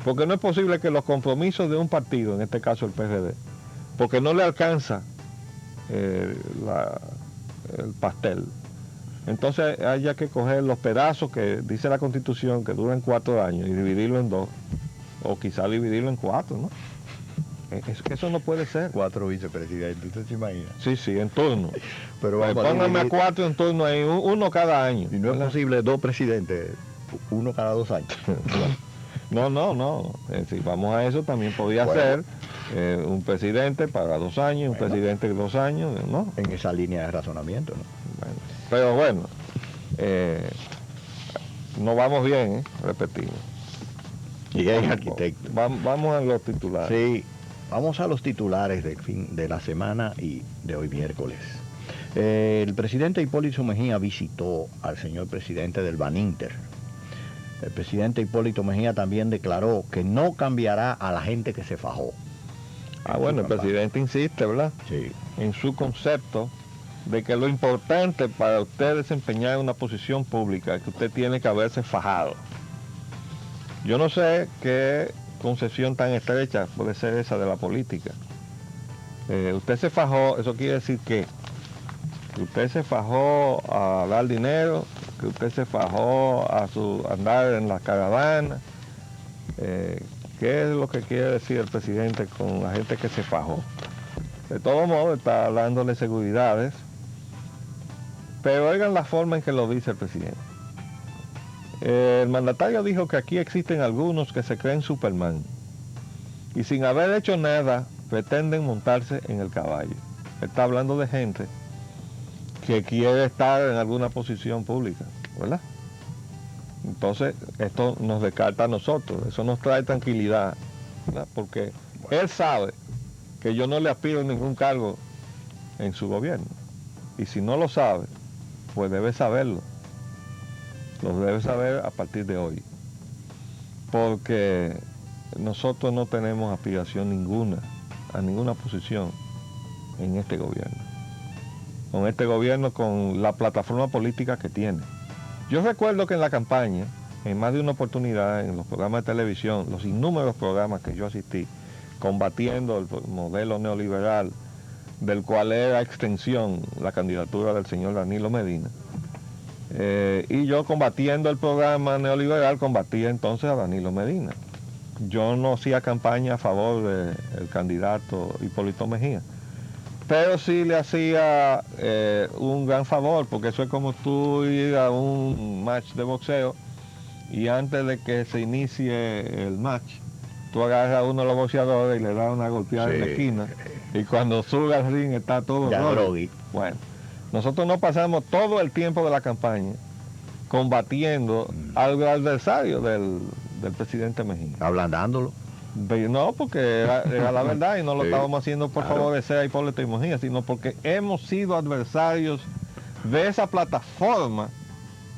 Speaker 2: Porque no es posible que los compromisos de un partido, en este caso el PRD, porque no le alcanza el pastel, entonces haya que coger los pedazos que dice la Constitución que duran 4 años y dividirlo en 2, o quizá dividirlo en 4, ¿no? Eso no puede ser.
Speaker 3: 4 vicepresidentes, ¿usted se imagina?
Speaker 2: Sí, en turno.
Speaker 3: Pero
Speaker 2: pónganme 4 en turno ahí, uno cada año.
Speaker 3: Y no es posible 2 presidentes, uno cada 2 años.
Speaker 2: No. Si vamos a eso, también podría ser un presidente para 2 años, un presidente 2 años, ¿no?
Speaker 3: En esa línea de razonamiento, ¿no?
Speaker 2: Pero bueno, no vamos bien, repetimos.
Speaker 3: Y es arquitecto.
Speaker 2: Vamos a los titulares.
Speaker 3: Sí, vamos a los titulares del fin de la semana y de hoy miércoles. El presidente Hipólito Mejía visitó al señor presidente del Baninter. El presidente Hipólito Mejía también declaró que no cambiará a la gente que se fajó.
Speaker 2: Bueno, el presidente insiste, ¿verdad?
Speaker 3: Sí.
Speaker 2: En su concepto de que lo importante para usted desempeñar una posición pública es que usted tiene que haberse fajado. Yo no sé qué concepción tan estrecha puede ser esa de la política. Usted se fajó, eso quiere decir que usted se fajó a dar dinero, que usted se fajó a andar en las caravanas. ¿Qué es lo que quiere decir el presidente con la gente que se fajó? De todo modo, está hablando de seguridades, pero oigan la forma en que lo dice el presidente. El mandatario dijo que aquí existen algunos que se creen Superman y sin haber hecho nada pretenden montarse en el caballo. Está hablando de gente que quiere estar en alguna posición pública, ¿verdad? Entonces, esto nos descarta a nosotros, eso nos trae tranquilidad, ¿verdad? Porque él sabe que yo no le aspiro a ningún cargo en su gobierno. Y si no lo sabe, pues debe saberlo. Lo debe saber a partir de hoy. Porque nosotros no tenemos aspiración ninguna a ninguna posición en este gobierno. Con este gobierno, con la plataforma política que tiene. Yo recuerdo que en la campaña, en más de una oportunidad, en los programas de televisión, los innúmeros programas que yo asistí, combatiendo el modelo neoliberal, del cual era extensión la candidatura del señor Danilo Medina, y yo combatiendo el programa neoliberal, combatía entonces a Danilo Medina. Yo no hacía campaña a favor del candidato Hipólito Mejía, pero sí le hacía un gran favor, porque eso es como tú ir a un match de boxeo y antes de que se inicie el match, tú agarras a uno de los boxeadores y le das una golpeada en la esquina, y cuando sube al ring está todo groggy. Bueno, nosotros nos pasamos todo el tiempo de la campaña combatiendo al adversario del presidente Mejía.
Speaker 3: Ablandándolo.
Speaker 2: No, porque era la verdad y no lo estábamos haciendo por favorecer a Hipólito Mejía, sino porque hemos sido adversarios de esa plataforma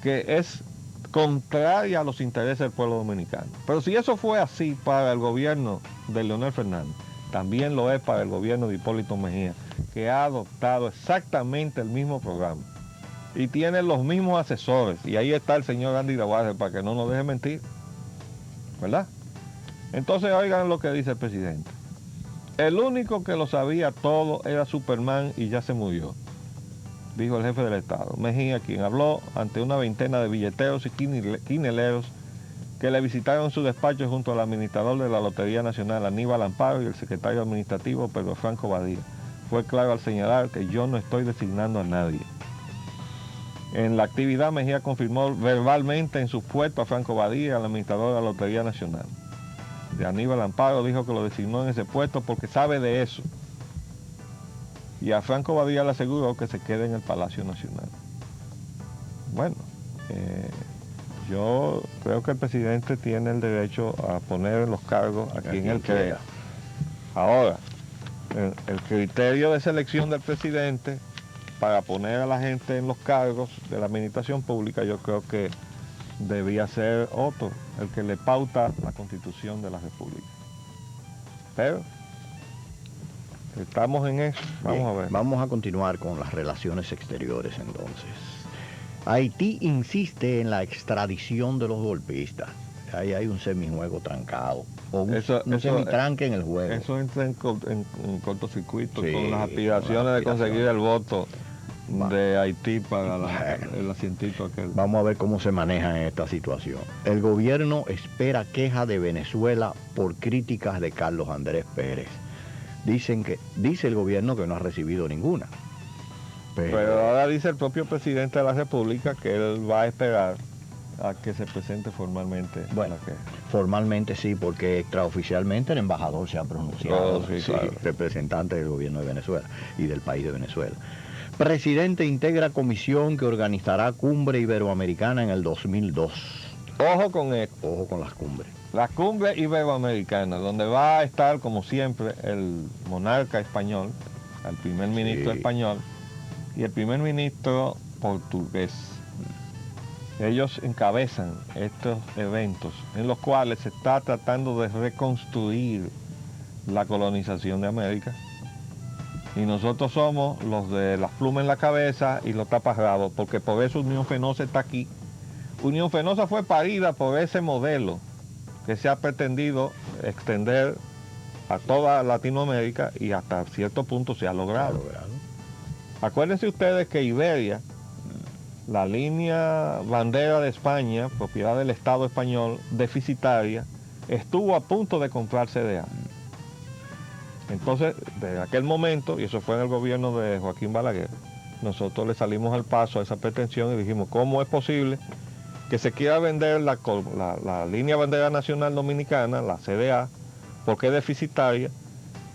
Speaker 2: que es contraria a los intereses del pueblo dominicano. Pero si eso fue así para el gobierno de Leonel Fernández, también lo es para el gobierno de Hipólito Mejía, que ha adoptado exactamente el mismo programa y tiene los mismos asesores. Y ahí está el señor Andy Laguarre para que no nos deje mentir, ¿verdad? Entonces oigan lo que dice el presidente. El único que lo sabía todo era Superman y ya se murió, dijo el jefe del Estado. Mejía, quien habló ante una veintena de billeteros y quineleros que le visitaron su despacho junto al administrador de la Lotería Nacional, Aníbal Amparo, y el secretario administrativo, Pedro Franco Badía. Fue claro al señalar que yo no estoy designando a nadie. En la actividad, Mejía confirmó verbalmente en su puesto a Franco Badía, al administrador de la Lotería Nacional. De Aníbal Amparo dijo que lo designó en ese puesto porque sabe de eso. Y a Franco Badía le aseguró que se quede en el Palacio Nacional. Bueno, yo creo que el presidente tiene el derecho a poner los cargos a quien él crea. Ahora, el criterio de selección del presidente para poner a la gente en los cargos de la administración pública, yo creo que debía ser otro, el que le pauta la Constitución de la República. Pero estamos en eso. Vamos a ver.
Speaker 3: Vamos a continuar con las relaciones exteriores entonces. Haití insiste en la extradición de los golpistas. Ahí hay un semijuego trancado, o un semitranque en el juego.
Speaker 2: Eso entra en cortocircuito, sí, con las aspiraciones de conseguir el voto de Haití para el asientito aquel.
Speaker 3: Vamos a ver cómo se maneja en esta situación. El gobierno espera queja de Venezuela por críticas de Carlos Andrés Pérez. Dice el gobierno que no ha recibido ninguna.
Speaker 2: Pero ahora dice el propio presidente de la República que él va a esperar a que se presente formalmente.
Speaker 3: Bueno, formalmente sí, porque extraoficialmente el embajador se ha pronunciado,
Speaker 2: sí, claro.
Speaker 3: Representante del gobierno de Venezuela y del país de Venezuela. Presidente integra comisión que organizará cumbre iberoamericana en el 2002.
Speaker 2: Ojo con esto.
Speaker 3: Ojo con las cumbres.
Speaker 2: La cumbre iberoamericana, donde va a estar, como siempre, el monarca español, el primer ministro español y el primer ministro portugués. Ellos encabezan estos eventos en los cuales se está tratando de reconstruir la colonización de América. Y nosotros somos los de las plumas en la cabeza y los taparrabos, porque por eso Unión Fenosa está aquí. Unión Fenosa fue parida por ese modelo que se ha pretendido extender a toda Latinoamérica y hasta cierto punto se ha logrado. Acuérdense ustedes que Iberia, la línea bandera de España, propiedad del Estado español, deficitaria, estuvo a punto de comprar CDA. Entonces, desde aquel momento, y eso fue en el gobierno de Joaquín Balaguer, nosotros le salimos al paso a esa pretensión y dijimos, ¿cómo es posible que se quiera vender la línea bandera nacional dominicana, la CDA, porque es deficitaria,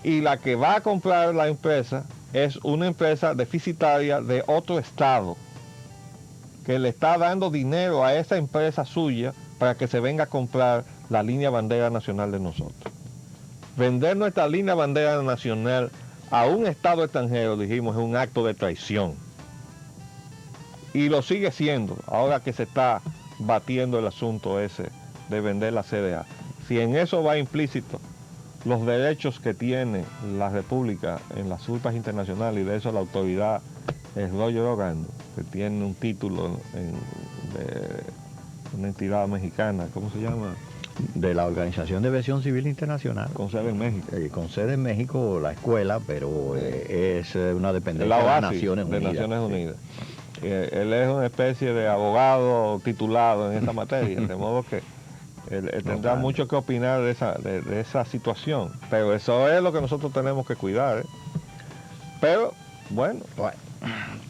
Speaker 2: y la que va a comprar la empresa es una empresa deficitaria de otro estado, que le está dando dinero a esa empresa suya para que se venga a comprar la línea bandera nacional de nosotros? Vender nuestra línea bandera nacional a un estado extranjero, dijimos, es un acto de traición. Y lo sigue siendo, ahora que se está batiendo el asunto ese de vender la CDA. si en eso va implícito los derechos que tiene la República en las ulpas internacionales, y de eso la autoridad es Roger Ogando, que tiene un título de una entidad mexicana, ¿cómo se llama?
Speaker 3: De la Organización de Aviación Civil Internacional.
Speaker 2: Con sede en México.
Speaker 3: Con sede en México, la escuela, pero es una dependencia
Speaker 2: La
Speaker 3: de las
Speaker 2: OASI,
Speaker 3: Naciones Unidas.
Speaker 2: de Naciones Unidas. Él es una especie de abogado titulado en esa materia, de modo que él tendrá mucho que opinar de esa situación, pero eso es lo que nosotros tenemos que cuidar, ¿eh? Pero, bueno.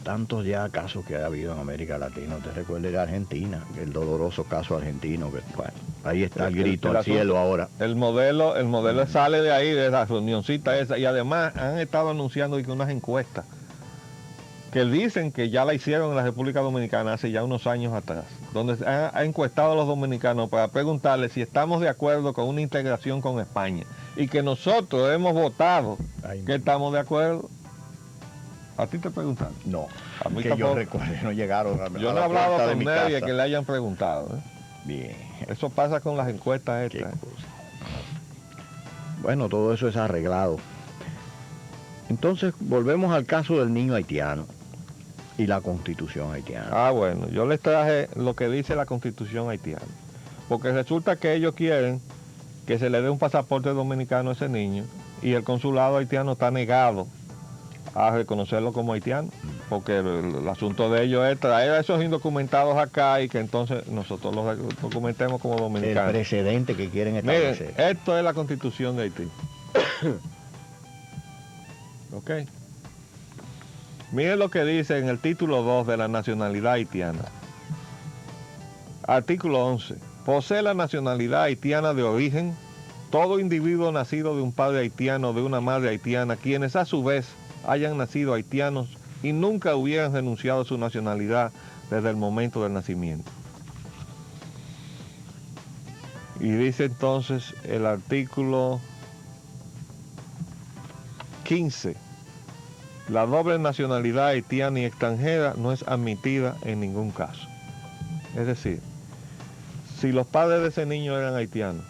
Speaker 3: Tantos ya casos que ha habido en América Latina. Usted recuerde de Argentina, el doloroso caso argentino, que bueno, ahí está el grito al cielo ahora.
Speaker 2: El modelo sale de ahí, de la reunioncita esa, y además han estado anunciando que unas encuestas que dicen que ya la hicieron en la República Dominicana hace ya unos años atrás, donde ha encuestado a los dominicanos para preguntarles si estamos de acuerdo con una integración con España, y que nosotros hemos votado que estamos de acuerdo. ¿A ti te preguntaron?
Speaker 3: No,
Speaker 2: a mí
Speaker 3: que yo recuerde, no llegaron a
Speaker 2: yo no he hablado con nadie que le hayan preguntado, ¿eh?
Speaker 3: Bien.
Speaker 2: Eso pasa con las encuestas estas.
Speaker 3: Bueno, todo eso es arreglado. Entonces, volvemos al caso del niño haitiano y la Constitución haitiana.
Speaker 2: Ah, bueno, yo les traje lo que dice la Constitución haitiana, porque resulta que ellos quieren que se le dé un pasaporte dominicano a ese niño, y el consulado haitiano está negado a reconocerlo como haitiano, porque el asunto de ellos es traer a esos indocumentados acá y que entonces nosotros los documentemos como dominicanos.
Speaker 3: El precedente que quieren establecer.
Speaker 2: Miren, esto es la Constitución de Haití. Ok. Miren lo que dice en el título 2 de la nacionalidad haitiana. Artículo 11. Posee la nacionalidad haitiana de origen todo individuo nacido de un padre haitiano o de una madre haitiana, quienes a su vez hayan nacido haitianos y nunca hubieran renunciado a su nacionalidad desde el momento del nacimiento. Y dice entonces el artículo 15, la doble nacionalidad haitiana y extranjera no es admitida en ningún caso. Es decir, si los padres de ese niño eran haitianos,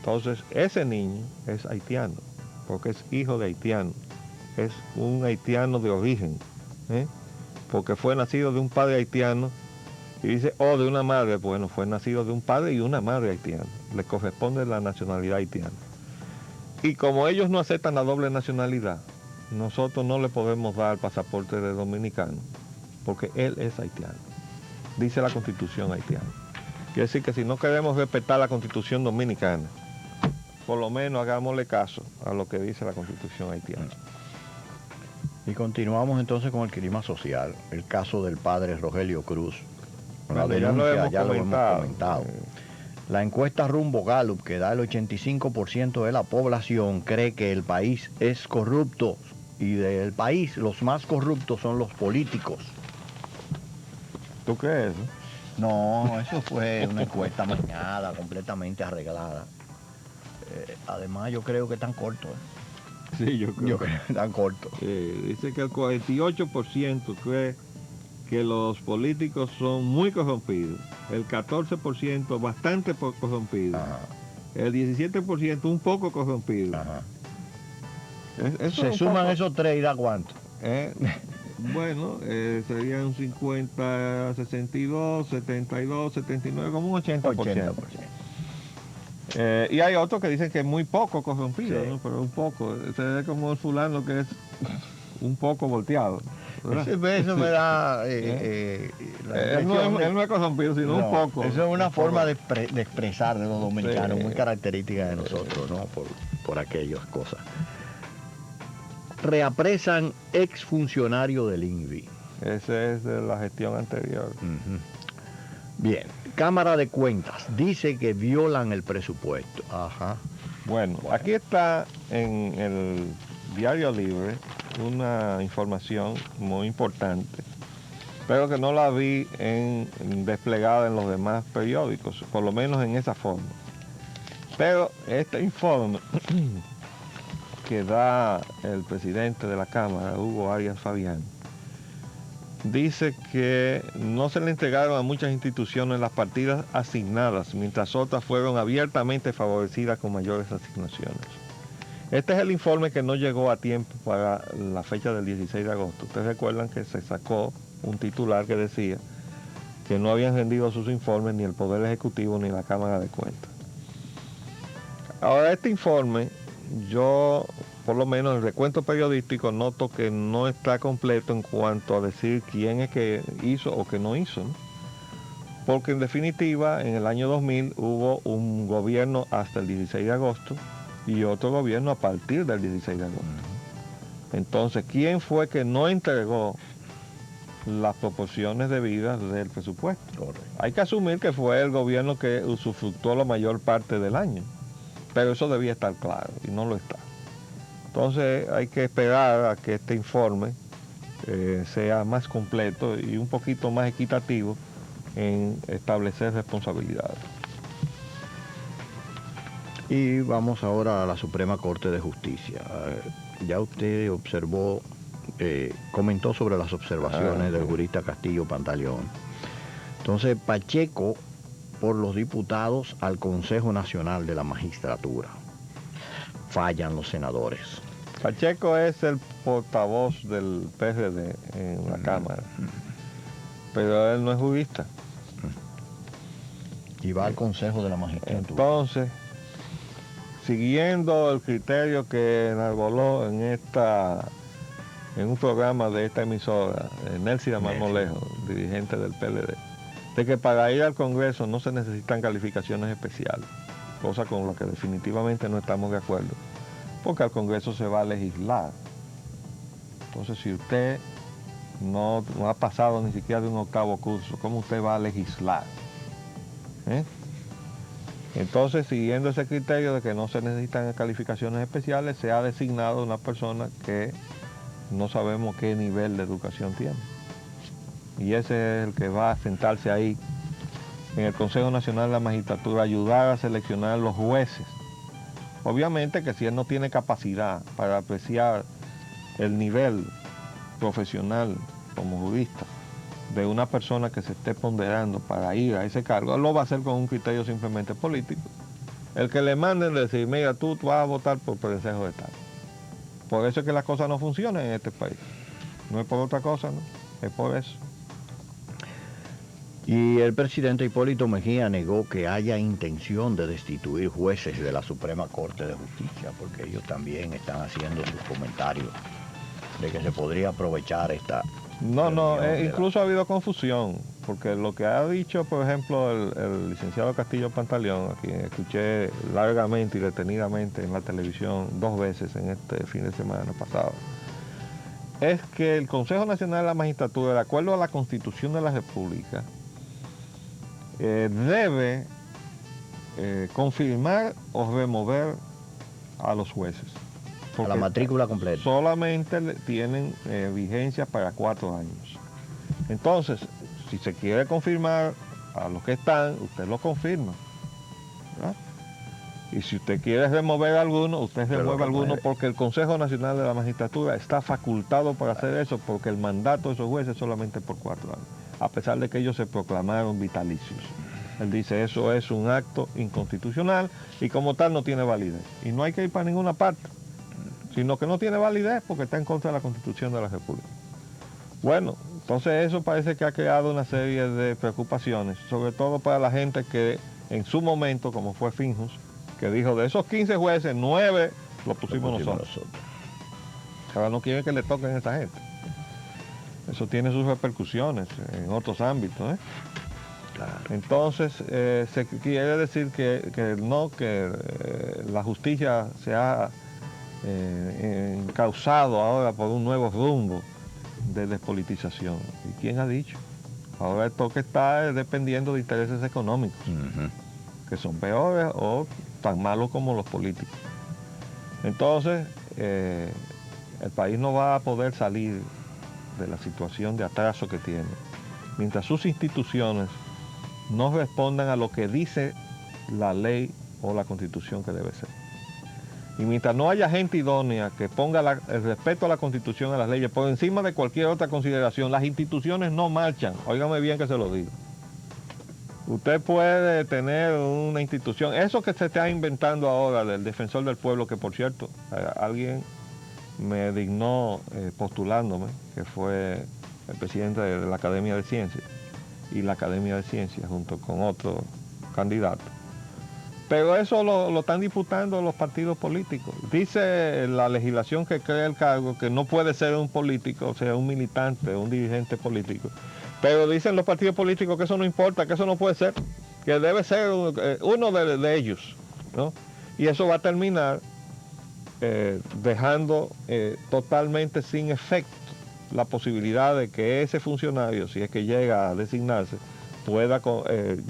Speaker 2: entonces ese niño es haitiano, porque es hijo de haitiano, es un haitiano de origen, porque fue nacido de un padre haitiano, y dice, de una madre, bueno, fue nacido de un padre y una madre haitiana, le corresponde la nacionalidad haitiana. Y como ellos no aceptan la doble nacionalidad, nosotros no le podemos dar el pasaporte de dominicano, porque él es haitiano, dice la Constitución haitiana. Quiere decir que si no queremos respetar la Constitución dominicana, por lo menos hagámosle caso a lo que dice la Constitución haitiana.
Speaker 3: Y continuamos entonces con el clima social, el caso del padre Rogelio Cruz.
Speaker 2: Bueno, ya lo hemos comentado.
Speaker 3: La encuesta Rumbo Gallup, que da el 85% de la población, cree que el país es corrupto, y del país los más corruptos son los políticos.
Speaker 2: ¿Tú crees?
Speaker 3: No, eso fue una encuesta mañada, completamente arreglada. Además, yo creo que están cortos.
Speaker 2: Sí, yo creo
Speaker 3: que están cortos.
Speaker 2: Dice que el 48% cree que los políticos son muy corrompidos, el 14% bastante corrompido, el 17% un poco corrompido.
Speaker 3: Se suman esos tres y da cuánto.
Speaker 2: Bueno, serían 50, 62, 72, 79, como un 80%. Y hay otros que dicen que es muy poco corrompido, sí, ¿no? Pero un poco, se ve como el fulano que es un poco volteado.
Speaker 3: Eso me da...
Speaker 2: él no es corrompido, sino un poco.
Speaker 3: Eso es una forma de expresar de los dominicanos, muy característica de nosotros, ¿no? Por aquellas cosas. Reapresan exfuncionario del INVI.
Speaker 2: Ese es de la gestión anterior.
Speaker 3: Bien, Cámara de Cuentas dice que violan el presupuesto.
Speaker 2: Bueno, aquí está en el Diario Libre una información muy importante, pero que no la vi desplegada en los demás periódicos, por lo menos en esa forma. Pero este informe que da el presidente de la Cámara, Hugo Arias Fabián, dice que no se le entregaron a muchas instituciones las partidas asignadas, mientras otras fueron abiertamente favorecidas con mayores asignaciones. Este es el informe que no llegó a tiempo para la fecha del 16 de agosto. Ustedes recuerdan que se sacó un titular que decía que no habían rendido sus informes ni el Poder Ejecutivo ni la Cámara de Cuentas. Ahora, este informe, yo, por lo menos en el recuento periodístico, noto que no está completo en cuanto a decir quién es que hizo o que no hizo, ¿no? Porque en definitiva, en el año 2000 hubo un gobierno hasta el 16 de agosto y otro gobierno a partir del 16 de agosto. Entonces, ¿quién fue que no entregó las proporciones debidas del presupuesto?
Speaker 3: Correcto.
Speaker 2: Hay que asumir que fue el gobierno que usufructuó la mayor parte del año, pero eso debía estar claro y no lo está. Entonces hay que esperar a que este informe sea más completo y un poquito más equitativo en establecer responsabilidades.
Speaker 3: Y vamos ahora a la Suprema Corte de Justicia. Ya usted observó, comentó sobre las observaciones del jurista Castillo Pantaleón. Entonces, Pacheco por los diputados al Consejo Nacional de la Magistratura. Fallan los senadores.
Speaker 2: Pacheco es el portavoz del PRD en la Cámara, pero él no es jurista.
Speaker 3: Y va al Consejo de la Magistratura.
Speaker 2: Entonces, siguiendo el criterio que enarboló en un programa de esta emisora, Nelcy Marmolejo, dirigente del PLD, de que para ir al Congreso no se necesitan calificaciones especiales, cosa con la que definitivamente no estamos de acuerdo, porque al Congreso se va a legislar. Entonces, si usted no ha pasado ni siquiera de un octavo curso, ¿cómo usted va a legislar? Entonces, siguiendo ese criterio de que no se necesitan calificaciones especiales, se ha designado una persona que no sabemos qué nivel de educación tiene. Y ese es el que va a sentarse ahí en el Consejo Nacional de la Magistratura, ayudar a seleccionar los jueces. Obviamente que si él no tiene capacidad para apreciar el nivel profesional como jurista de una persona que se esté ponderando para ir a ese cargo, él lo va a hacer con un criterio simplemente político. El que le manden decir, mira, tú vas a votar por Consejo de Estado. Por eso es que las cosas no funcionan en este país. No es por otra cosa, ¿no? Es por eso.
Speaker 3: Y el presidente Hipólito Mejía negó que haya intención de destituir jueces de la Suprema Corte de Justicia, porque ellos también están haciendo sus comentarios de que se podría aprovechar esta...
Speaker 2: Incluso ha habido confusión, porque lo que ha dicho, por ejemplo, el licenciado Castillo Pantaleón, a quien escuché largamente y detenidamente en la televisión 2 veces en este fin de semana pasado, es que el Consejo Nacional de la Magistratura, de acuerdo a la Constitución de la República, debe confirmar o remover a los jueces.
Speaker 3: A la matrícula completa.
Speaker 2: Solamente tienen vigencia para 4 años. Entonces, si se quiere confirmar a los que están, usted lo confirma, ¿verdad? Y si usted quiere remover a alguno, usted remueve a alguno, porque el Consejo Nacional de la Magistratura está facultado para hacer eso, porque el mandato de esos jueces es solamente por 4 años, a pesar de que ellos se proclamaron vitalicios. Él dice, eso es un acto inconstitucional y como tal no tiene validez. Y no hay que ir para ninguna parte, sino que no tiene validez porque está en contra de la Constitución de la República. Bueno, entonces eso parece que ha creado una serie de preocupaciones, sobre todo para la gente que en su momento, como fue Finjus, que dijo, de esos 15 jueces, 9 lo pusimos nosotros. Ahora no quieren que le toquen a esa gente. Eso tiene sus repercusiones en otros ámbitos, ¿eh?
Speaker 3: Claro.
Speaker 2: Entonces, se quiere decir que la justicia se ha encauzado ahora por un nuevo rumbo de despolitización. ¿Y quién ha dicho? Ahora esto que está dependiendo de intereses económicos, que son peores o tan malos como los políticos. Entonces, el país no va a poder salir de la situación de atraso que tiene mientras sus instituciones no respondan a lo que dice la ley o la Constitución que debe ser. Y mientras no haya gente idónea que ponga el respeto a la Constitución, a las leyes, por encima de cualquier otra consideración, las instituciones no marchan. Óigame bien que se lo digo. Usted puede tener una institución, eso que se está inventando ahora del defensor del pueblo, que por cierto, alguien me dignó postulándome, que fue el presidente de la Academia de Ciencias, y la Academia de Ciencias junto con otro candidato. Pero eso lo están disputando los partidos políticos. Dice la legislación que crea el cargo que no puede ser un político, o sea, un militante, un dirigente político. Pero dicen los partidos políticos que eso no importa, que eso no puede ser, que debe ser uno de ellos, ¿no? Y eso va a terminar dejando totalmente sin efecto la posibilidad de que ese funcionario, si es que llega a designarse, pueda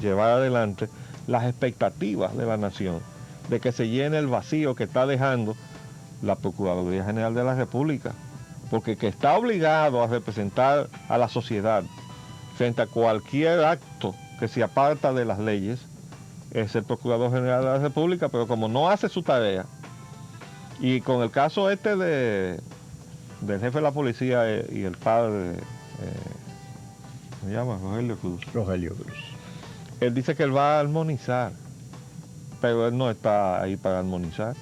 Speaker 2: llevar adelante las expectativas de la nación, de que se llene el vacío que está dejando la Procuraduría General de la República, porque que está obligado a representar a la sociedad frente a cualquier acto que se aparta de las leyes, es el Procurador General de la República, pero como no hace su tarea, y con el caso del jefe de la policía y el padre, ¿se llama? Rogelio Cruz.
Speaker 3: Rogelio Cruz.
Speaker 2: Él dice que él va a armonizar, pero él no está ahí para armonizar.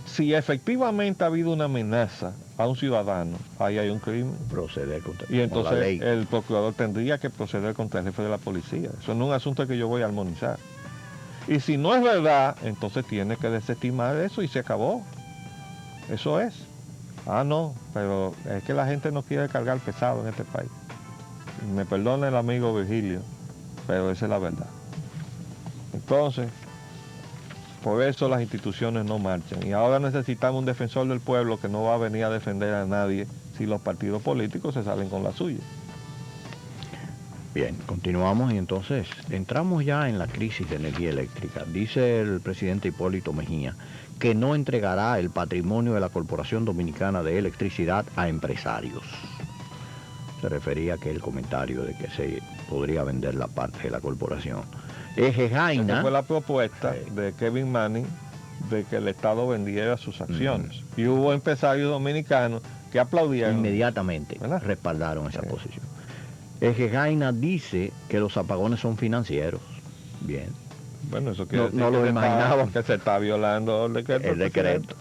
Speaker 2: Si efectivamente ha habido una amenaza a un ciudadano, ahí hay un crimen.
Speaker 3: Proceder contra
Speaker 2: Y entonces
Speaker 3: la ley.
Speaker 2: el procurador tendría que proceder contra el jefe de la policía. Eso no es un asunto que yo voy a armonizar. Y si no es verdad, entonces tiene que desestimar eso y se acabó. Eso es. Ah, no, pero es que la gente no quiere cargar pesado en este país. Me perdona el amigo Virgilio, pero esa es la verdad. Entonces, por eso las instituciones no marchan. Y ahora necesitamos un defensor del pueblo que no va a venir a defender a nadie si los partidos políticos se salen con la suya.
Speaker 3: Bien, continuamos y entonces entramos ya en la crisis de energía eléctrica. Dice el presidente Hipólito Mejía que no entregará el patrimonio de la Corporación Dominicana de Electricidad a empresarios. Se refería a aquel comentario de que se podría vender la parte de la corporación. Ejejaina.
Speaker 2: Esa fue la propuesta de Kevin Manning de que el Estado vendiera sus acciones. Y hubo empresarios dominicanos que aplaudieron.
Speaker 3: Inmediatamente,
Speaker 2: ¿verdad?
Speaker 3: respaldaron esa posición. Ejejaina dice que los apagones son financieros. Bien.
Speaker 2: Bueno, eso quiere decir
Speaker 3: no lo imaginaba.
Speaker 2: que se está violando el decreto.
Speaker 3: El decreto.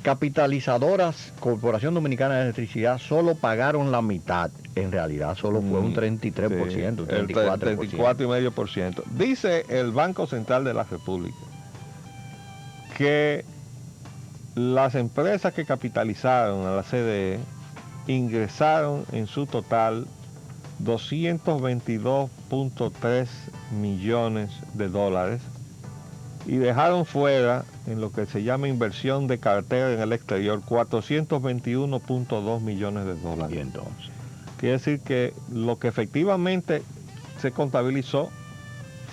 Speaker 3: Capitalizadoras, Corporación Dominicana de Electricidad, solo pagaron la mitad. En realidad solo fue un 33%,
Speaker 2: Sí,
Speaker 3: un 34%.
Speaker 2: 34,5%. Dice el Banco Central de la República que las empresas que capitalizaron a la CDE ingresaron en su total 222.3 millones de dólares y dejaron fuera, en lo que se llama inversión de cartera en el exterior, 421.2 millones de dólares.
Speaker 3: Y entonces,
Speaker 2: Quiere decir que lo que efectivamente se contabilizó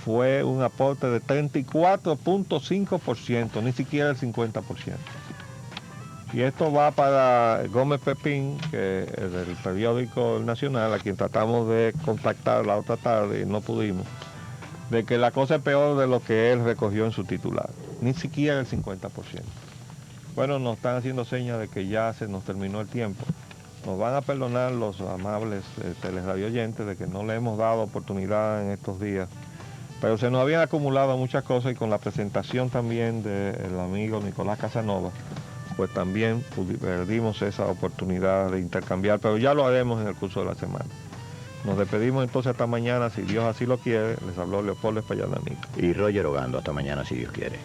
Speaker 2: fue un aporte de 34.5%, ni siquiera el 50%. Y esto va para Gómez Pepín, que es del periódico El Nacional, a quien tratamos de contactar la otra tarde y no pudimos, de que la cosa es peor de lo que él recogió en su titular, ni siquiera el 50%. Bueno, nos están haciendo señas de que ya se nos terminó el tiempo. Nos van a perdonar los amables teleradioyentes de que no le hemos dado oportunidad en estos días, pero se nos habían acumulado muchas cosas y con la presentación también del amigo Nicolás Casanova, pues también perdimos esa oportunidad de intercambiar, pero ya lo haremos en el curso de la semana. Nos despedimos entonces hasta mañana, si Dios así lo quiere. Les habló Leopoldo Espaillat Amigo.
Speaker 3: y Roger Ogando, hasta mañana si Dios quiere.